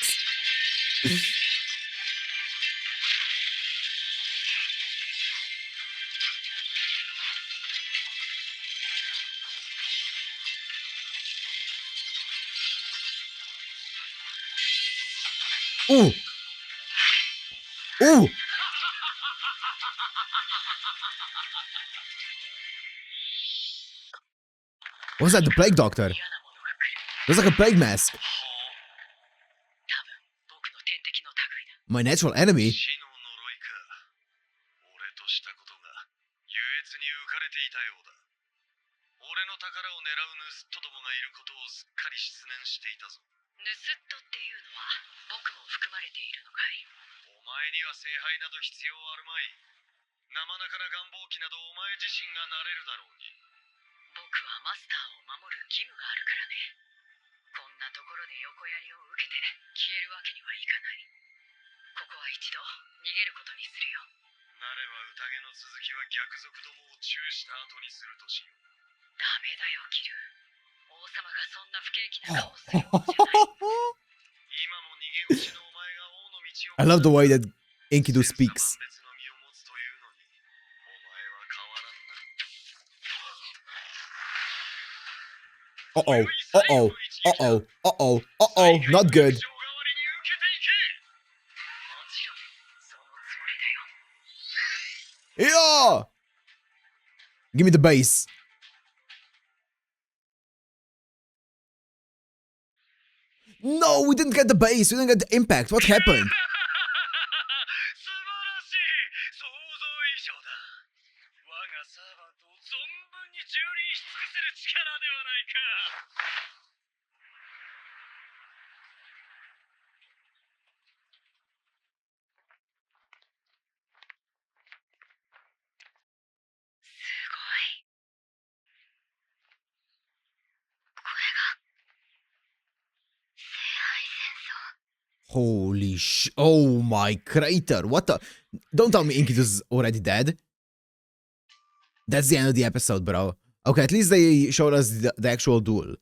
Ooh. Ooh. What's that? The plague doctor? 嫌なものが来る。 There's like a plague mask. 多分僕の天敵の類だ。 My natural enemy. 死の呪いか。俺としたことが優越に浮かれていたようだ。俺の宝を狙う盗人どもがいることをすっかり失念していたぞ。盗っ人っていうのは僕も含まれているのかい？お前には聖杯など必要あるまい。生々な願望記などお前自身がなれるだろうに。僕はマスターを守る義務があるからね。こんなところで横槍を受けて消えるわけにはいかない。ここは一度逃げることにするよ。なれば宴の続きは逆賊どもをチューした後にするとしよう。ダメだよ、ギル。王様がそんな不景気な顔をするものじゃない。今も逃げ腰のお前が王の道を I love the way that Enkidu speaks. 千差万別の身を持つというのに、お前は変わらんな。 Uh-oh. Uh-oh. Uh-oh. Uh-oh. Uh-oh. Not good. 代わりに受けていけ。もちろん、そのつもりだよ。 Yeah! Give me the base. No, we didn't get the base. We didn't get the impact. What happened? 素晴らしい。想像以上だ。我がサーバントを存分に蹂躙し尽くせる力ではないか。 すごい。これが聖杯戦争。 Holy sh... Oh my crater. What the... Don't tell me Enkidu's already dead. That's the end of the episode, bro. Okay, at least they showed us the actual duel.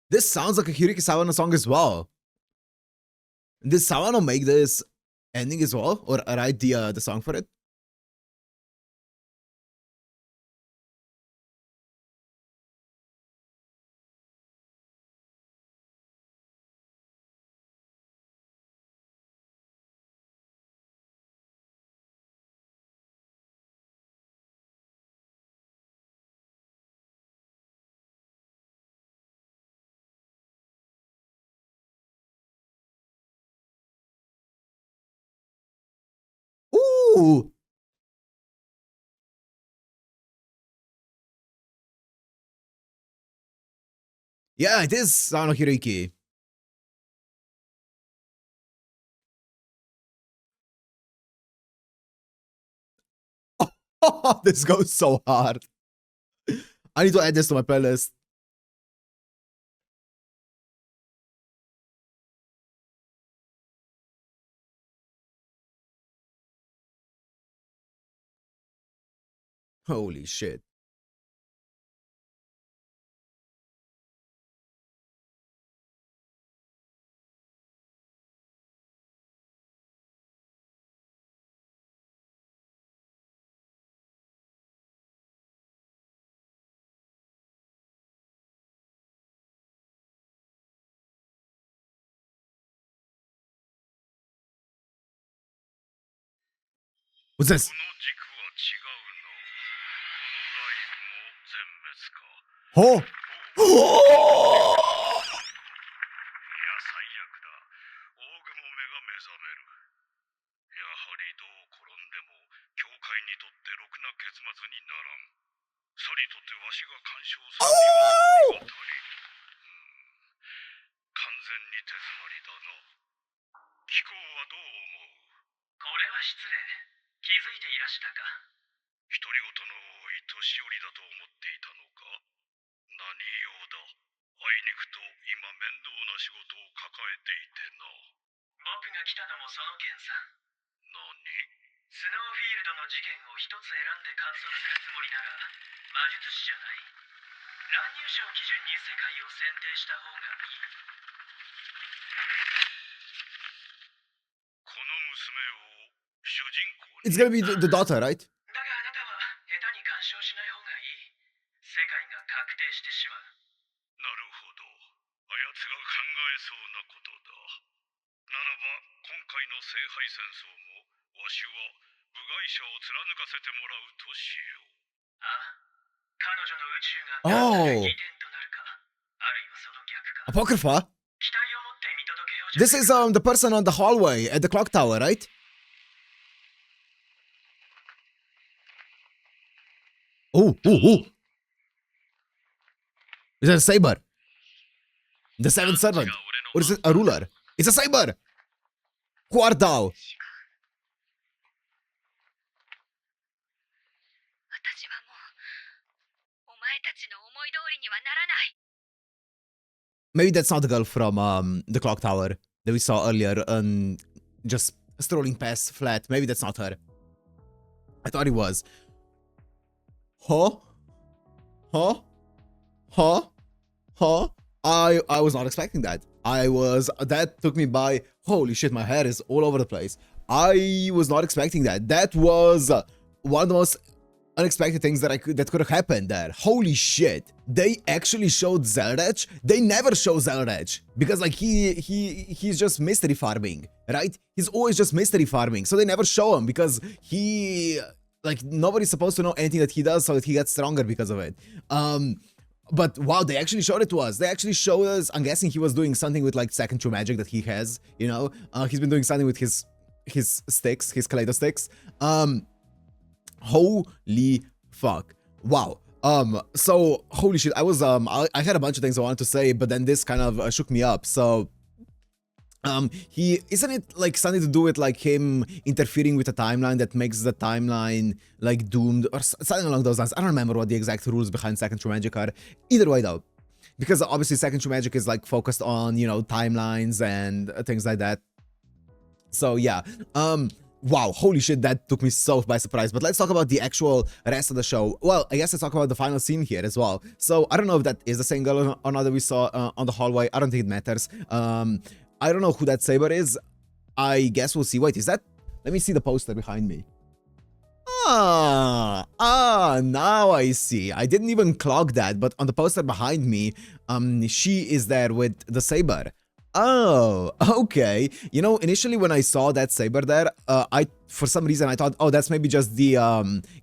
This sounds like a Hiriki Sawano song as well. Did Sawano make this ending as well? Or write the song for it? Ooh! Yeah, it is Sano Hiroiki. Oh, this goes so hard. I need to add this to my playlist. Holy shit. What's this? この軸は違うの。このラインも全滅か。Oh! Oh! いや、最悪だ。オーグも目が目覚める。やはりどう転んでも、教会にとってろくな結末にならん。さりとてわしが干渉するにはありがたい。完全に手詰まりだな。貴公はどう思う？これは失礼。気づいていらしたか。独り言の多い年寄りだと思っていたのか？何用だ？あいにくと今面倒な仕事を抱えていてな。僕が来たのもその件さ。何？スノーフィールドの事件を一つ選んで観測するつもりなら魔術師じゃない。乱入者を基準に世界を選定した方がいい。この娘を主人公に。 It's gonna be the daughter, right? だがあなたは下手に干渉しない方がいい。世界が確定してしまう。なるほど。あやつが考えそうなことだ。ならば今回の聖杯戦争もわしは部外者を貫かせてもらうとしよう。ああ、彼女の宇宙が何が起点となるか、あるいはその逆か。 Apocrypha? 期待を持って見届けようじゃ This is the person on the hallway at the clock tower, right? Oh, oh, oh! Is that a saber? The seventh servant. Or is it a ruler? It's a saber! Who art thou? 私はもうお前たちの思い通りにはならない。 Maybe that's not the girl from the clock tower that we saw earlier and just strolling past flat. Maybe that's not her. I thought it was. Huh? Huh? Huh? Huh? I was not expecting that. That took me by. Holy shit, my hair is all over the place. I was not expecting that. That was one of the most unexpected things that could have happened there. Holy shit. They actually showed Zeldetch. They never show Zeldetch because like he's just mystery farming, right? He's always just mystery farming. So they never show him because like nobody's supposed to know anything that he does so that he gets stronger because of it. But wow, they actually showed it to us. They actually showed us. I'm guessing he was doing something with like second true magic that he has, you know. He's been doing something with his sticks, his Kaleido sticks. Holy fuck. Wow. So holy shit, I had a bunch of things I wanted to say, but then this kind of shook me up. So he isn't it like something to do with like him interfering with a timeline that makes the timeline like doomed or something along those lines. I don't remember what the exact rules behind second true magic are. Either way though, because obviously second true magic is like focused on, you know, timelines and things like that. So yeah, wow, holy shit, that took me so by surprise. But let's talk about the actual rest of the show. Well, I guess let's talk about the final scene here as well. So I don't know if that is the same girl or not that we saw on the hallway. I don't think it matters. I don't know who that saber is. I guess we'll see. Wait, is that? Let me see the poster behind me. Now I see. I didn't even clock that, but on the poster behind me, she is there with the saber. Oh, okay. You know, initially when I saw that saber there, for some reason I thought, oh, that's maybe just the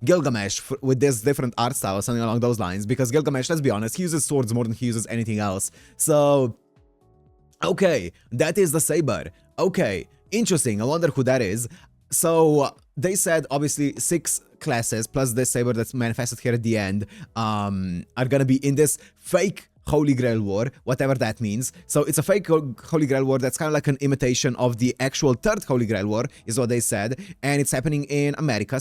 Gilgamesh with this different art style or something along those lines. Because Gilgamesh, let's be honest, he uses swords more than he uses anything else. So, okay, that is the saber. Okay, interesting. I wonder who that is. So, they said obviously 6 classes plus this saber that's manifested here at the end are gonna be in this fake Holy Grail War, whatever that means. So it's a fake Holy Grail War that's kind of like an imitation of the actual third Holy Grail War, is what they said. And it's happening in America,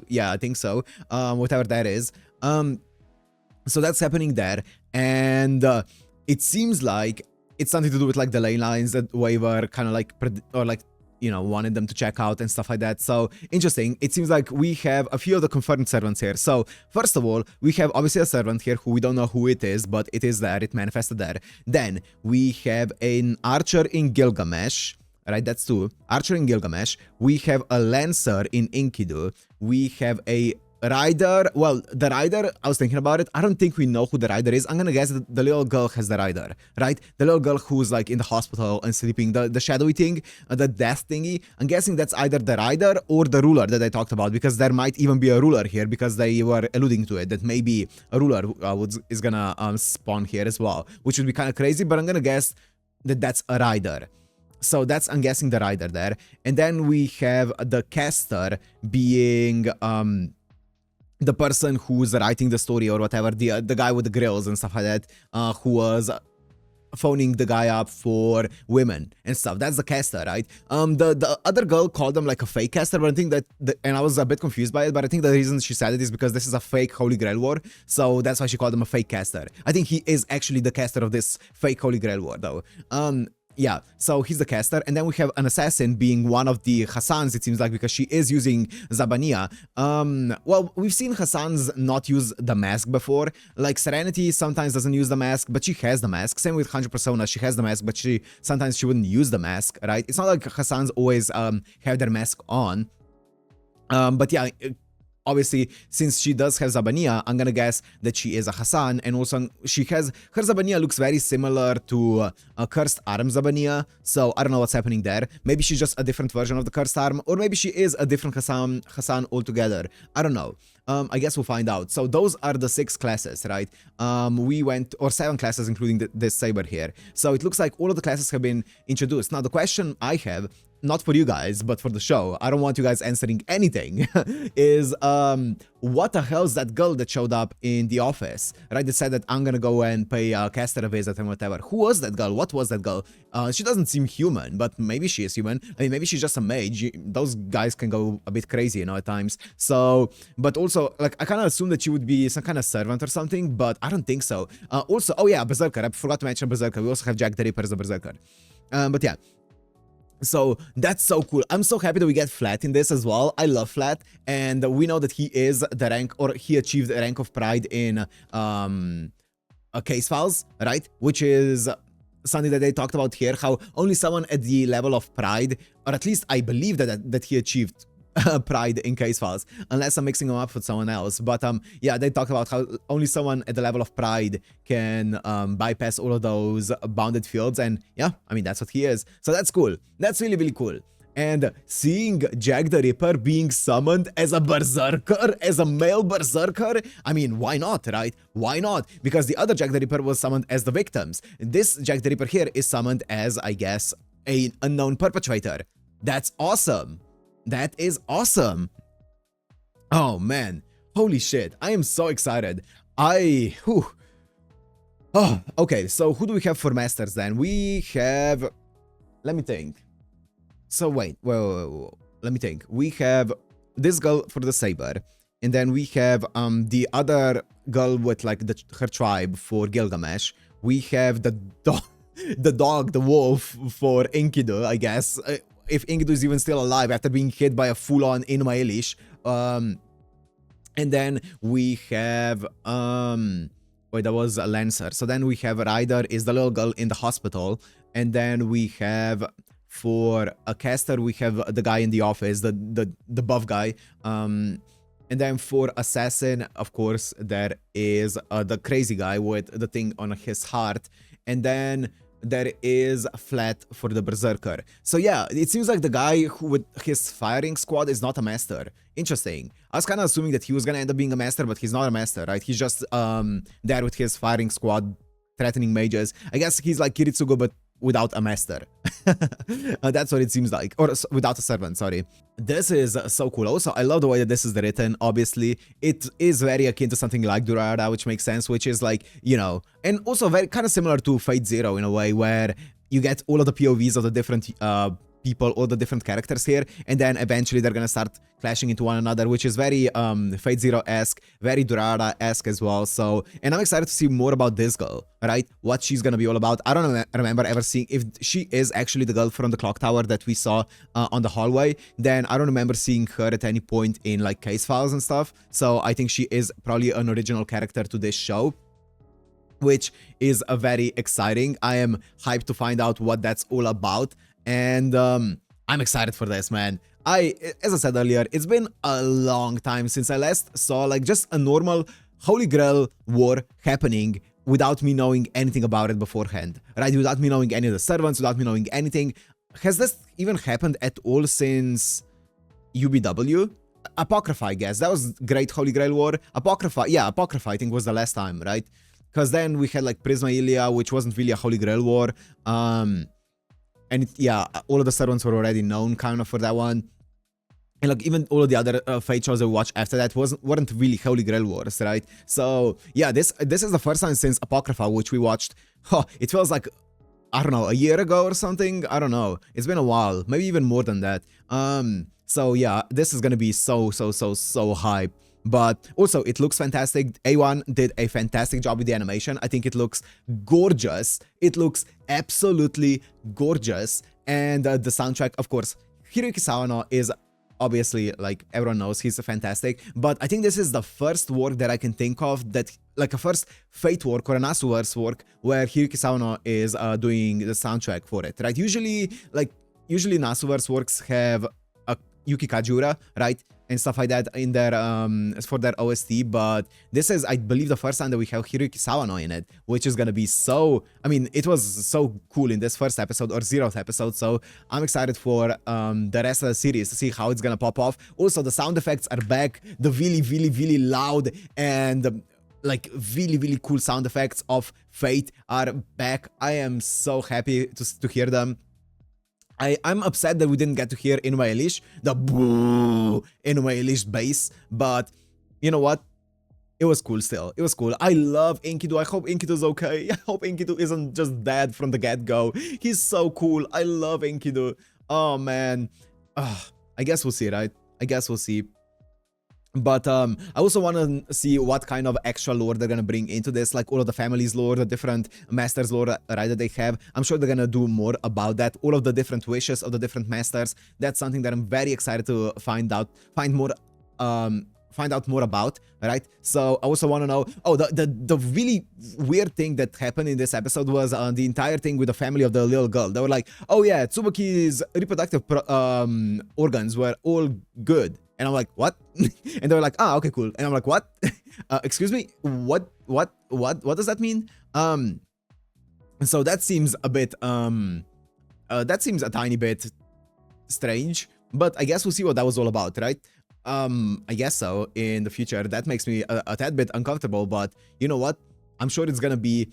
yeah, I think so. Whatever that is. So that's happening there. And it seems like it's something to do with like the ley lines that we were kind of like, or like, you know, wanted them to check out and stuff like that. So interesting. It seems like we have a few of the confirmed servants here. So first of all, we have obviously a servant here who we don't know who it is, but it is there. It manifested there. Then we have an archer in Gilgamesh. Right, that's 2. Archer in Gilgamesh. We have a lancer in Enkidu. We have a rider. Well, the rider, I was thinking about it. I don't think we know who the rider is. I'm gonna guess that the little girl has the rider, right? The little girl who's like in the hospital and sleeping, the shadowy thing, the death thingy. I'm guessing that's either the rider or the ruler that I talked about, because there might even be a ruler here, because they were alluding to it, that maybe a ruler is gonna spawn here as well, which would be kind of crazy, but I'm gonna guess that that's a rider. So that's, I'm guessing, the rider there. And then we have the caster being the person who's writing the story or whatever, the guy with the grills and stuff like that, who was phoning the guy up for women and stuff. That's the caster, right? The other girl called him like a fake caster, but I think that, and I was a bit confused by it, but I think the reason she said it is because this is a fake Holy Grail War, so that's why she called him a fake caster. I think he is actually the caster of this fake Holy Grail War, though. Yeah, so he's the caster, and then we have an assassin being one of the Hassans, it seems like, because she is using Zabania. Well, we've seen Hassans not use the mask before. Like, Serenity sometimes doesn't use the mask, but she has the mask. Same with 100 Persona, she has the mask, but sometimes she wouldn't use the mask, right? It's not like Hassans always have their mask on. But yeah, obviously, since she does have Zabania, I'm gonna guess that she is a Hassan, and also she has, her Zabania looks very similar to a Cursed Arm Zabania, so I don't know what's happening there. Maybe she's just a different version of the Cursed Arm, or maybe she is a different Hassan altogether. I don't know. I guess we'll find out. So those are the 6 classes, right? We went, or 7 classes, including this saber here. So it looks like all of the classes have been introduced. Now, the question I have, not for you guys, but for the show, I don't want you guys answering anything, is what the hell is that girl that showed up in the office, right? That said that I'm gonna go and pay Caster a visit and whatever. Who was that girl? What was that girl? She doesn't seem human, but maybe she is human. I mean, maybe she's just a mage. Those guys can go a bit crazy, you know, at times. So, but also, like, I kind of assumed that she would be some kind of servant or something, but I don't think so. Also, oh yeah, Berserker. I forgot to mention Berserker. We also have Jack the Ripper as a Berserker. But yeah. So that's so cool. I'm so happy that we get Flat in this as well. I love Flat, and we know that he is the rank, or he achieved the rank of Pride in Case Files, right? Which is something that they talked about here, how only someone at the level of Pride, or at least I believe that he achieved Pride in Case Files, unless I'm mixing them up with someone else. But yeah, they talked about how only someone at the level of Pride can bypass all of those bounded fields, and yeah, I mean, that's what he is. So that's cool. That's really, really cool. And seeing Jack the Ripper being summoned as a Berserker, as a male Berserker, I mean, why not, right? Why not? Because the other Jack the Ripper was summoned as the victims. This Jack the Ripper here is summoned as, I guess, an unknown perpetrator. That's awesome. That is awesome. Oh, man. Holy shit. I am so excited. Oh, okay. So who do we have for masters then? We have... Let me think. So wait. Whoa. Let me think. We have this girl for the saber. And then we have the other girl with like her tribe for Gilgamesh. We have the dog, the wolf for Enkidu, I guess. If Enkidu is even still alive after being hit by a full-on Inuma Elish. And then we have... wait, that was a Lancer. So then we have Ryder is the little girl in the hospital. And then we have... For a caster, we have the guy in the office, the buff guy. And then for assassin, of course, there is the crazy guy with the thing on his heart. And then... there is Flat for the Berserker. So yeah, it seems like the guy who with his firing squad is not a master. Interesting. I was kind of assuming that he was gonna end up being a master, but he's not a master, right? He's just there with his firing squad, threatening mages. I guess he's like Kiritsugo, but without a master. That's what it seems like, or without a servant, sorry. This is so cool. Also, I love the way that this is written. Obviously, it is very akin to something like Durarara, which makes sense, which is like, you know, and also very kind of similar to Fate Zero in a way, where you get all of the POVs of the different people, all the different characters here, and then eventually they're gonna start clashing into one another, which is very Fate Zero-esque, very Durarara-esque as well. So, and I'm excited to see more about this girl, right? What she's gonna be all about. I don't remember ever seeing, if she is actually the girl from the clock tower that we saw on the hallway, then I don't remember seeing her at any point in like case files and stuff. So I think she is probably an original character to this show, which is a very exciting. I am hyped to find out what that's all about. And I'm excited for this, man. As I said earlier, it's been a long time since I last saw like just a normal Holy Grail War happening without me knowing anything about it beforehand, right? Without me knowing any of the servants, without me knowing anything. Has this even happened at all since UBW? Apocrypha, I guess. That was Great Holy Grail War. Apocrypha, yeah, Apocrypha I think was the last time, right? Because then we had like Prisma Ilia, which wasn't really a Holy Grail War. And yeah, all of the servants were already known kind of for that one. And like even all of the other Fate shows that we watched after that weren't really Holy Grail Wars, right? So yeah, this is the first time since Apocrypha, which we watched. It feels like, I don't know, a year ago or something. I don't know. It's been a while, maybe even more than that. So yeah, this is gonna be so hype. But also, it looks fantastic. A1 did a fantastic job with the animation. I think it looks gorgeous. It looks absolutely gorgeous. And the soundtrack, of course, Hiroyuki Sawano is obviously, like everyone knows, he's fantastic. But I think this is the first work that I can think of that, like a first Fate work or an Asuverse work where Hiroyuki Sawano is doing the soundtrack for it, right? Usually Nasuverse works have a Yuki Kajura, right? And stuff like that in their for their OST, but this is, I believe, the first time that we have Hiroyuki Sawano in it, which is gonna be so, I mean, it was so cool in this first episode or 0th episode, so I'm excited for the rest of the series to see how it's gonna pop off. Also, the sound effects are back, the really loud and like really cool sound effects of Fate are back. I am so happy to hear them. I'm upset that we didn't get to hear Inouye Elish, the boo Inouye Elish bass, but you know what? It was cool still. It was cool. I love Enkidu. I hope Enkidu's okay. I hope Enkidu isn't just dead from the get-go. He's so cool. I love Enkidu. Oh, man. I guess we'll see, right? I guess we'll see. But I also want to see what kind of extra lore they're gonna bring into this, like all of the family's lore, the different masters lore, right, that they have. I'm sure they're gonna do more about that, all of the different wishes of the different masters. That's something that I'm very excited to find out more about, right? So I also want to know, the really weird thing that happened in this episode was the entire thing with the family of the little girl. They were like, oh yeah, Tsubuki's reproductive organs were all good. And I'm like, what? And they were like, ah, okay, cool. And I'm like, what? Excuse me? What does that mean? So that seems a bit, that seems a tiny bit strange, but I guess we'll see what that was all about, right? I guess so in the future. That makes me a tad bit uncomfortable, but you know what? I'm sure it's gonna be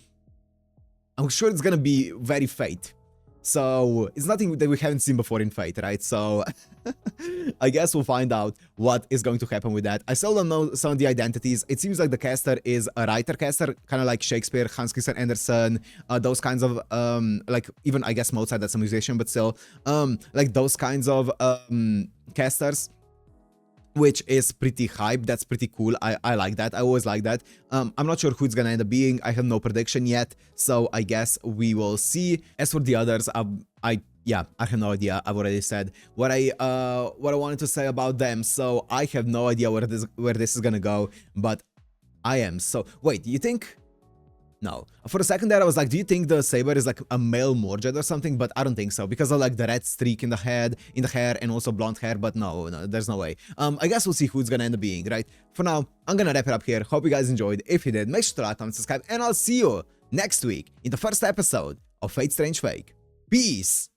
very Fate. So it's nothing that we haven't seen before in Fate, right? So I guess we'll find out what is going to happen with that. I still don't know some of the identities. It seems like the caster is a writer caster, kind of like Shakespeare, Hans Christian Andersen, those kinds of, like even I guess Mozart, that's a musician, but still, like those kinds of casters, which is pretty hype. That's pretty cool. I like that. I always like that. I'm not sure who it's gonna end up being. I have no prediction yet, so I guess we will see. As for the others, I have no idea. I've already said what I wanted to say about them, so I have no idea where this is gonna go. But I am so. Wait, do you think? No. For a second there, I was like, do you think the Saber is like a male Morjad or something? But I don't think so, because of like the red streak in the head, in the hair, and also blonde hair. But no, there's no way. I guess we'll see who it's gonna end up being, right? For now, I'm gonna wrap it up here. Hope you guys enjoyed. If you did, make sure to like, comment, subscribe, and I'll see you next week in the first episode of Fate Strange Fake. Peace!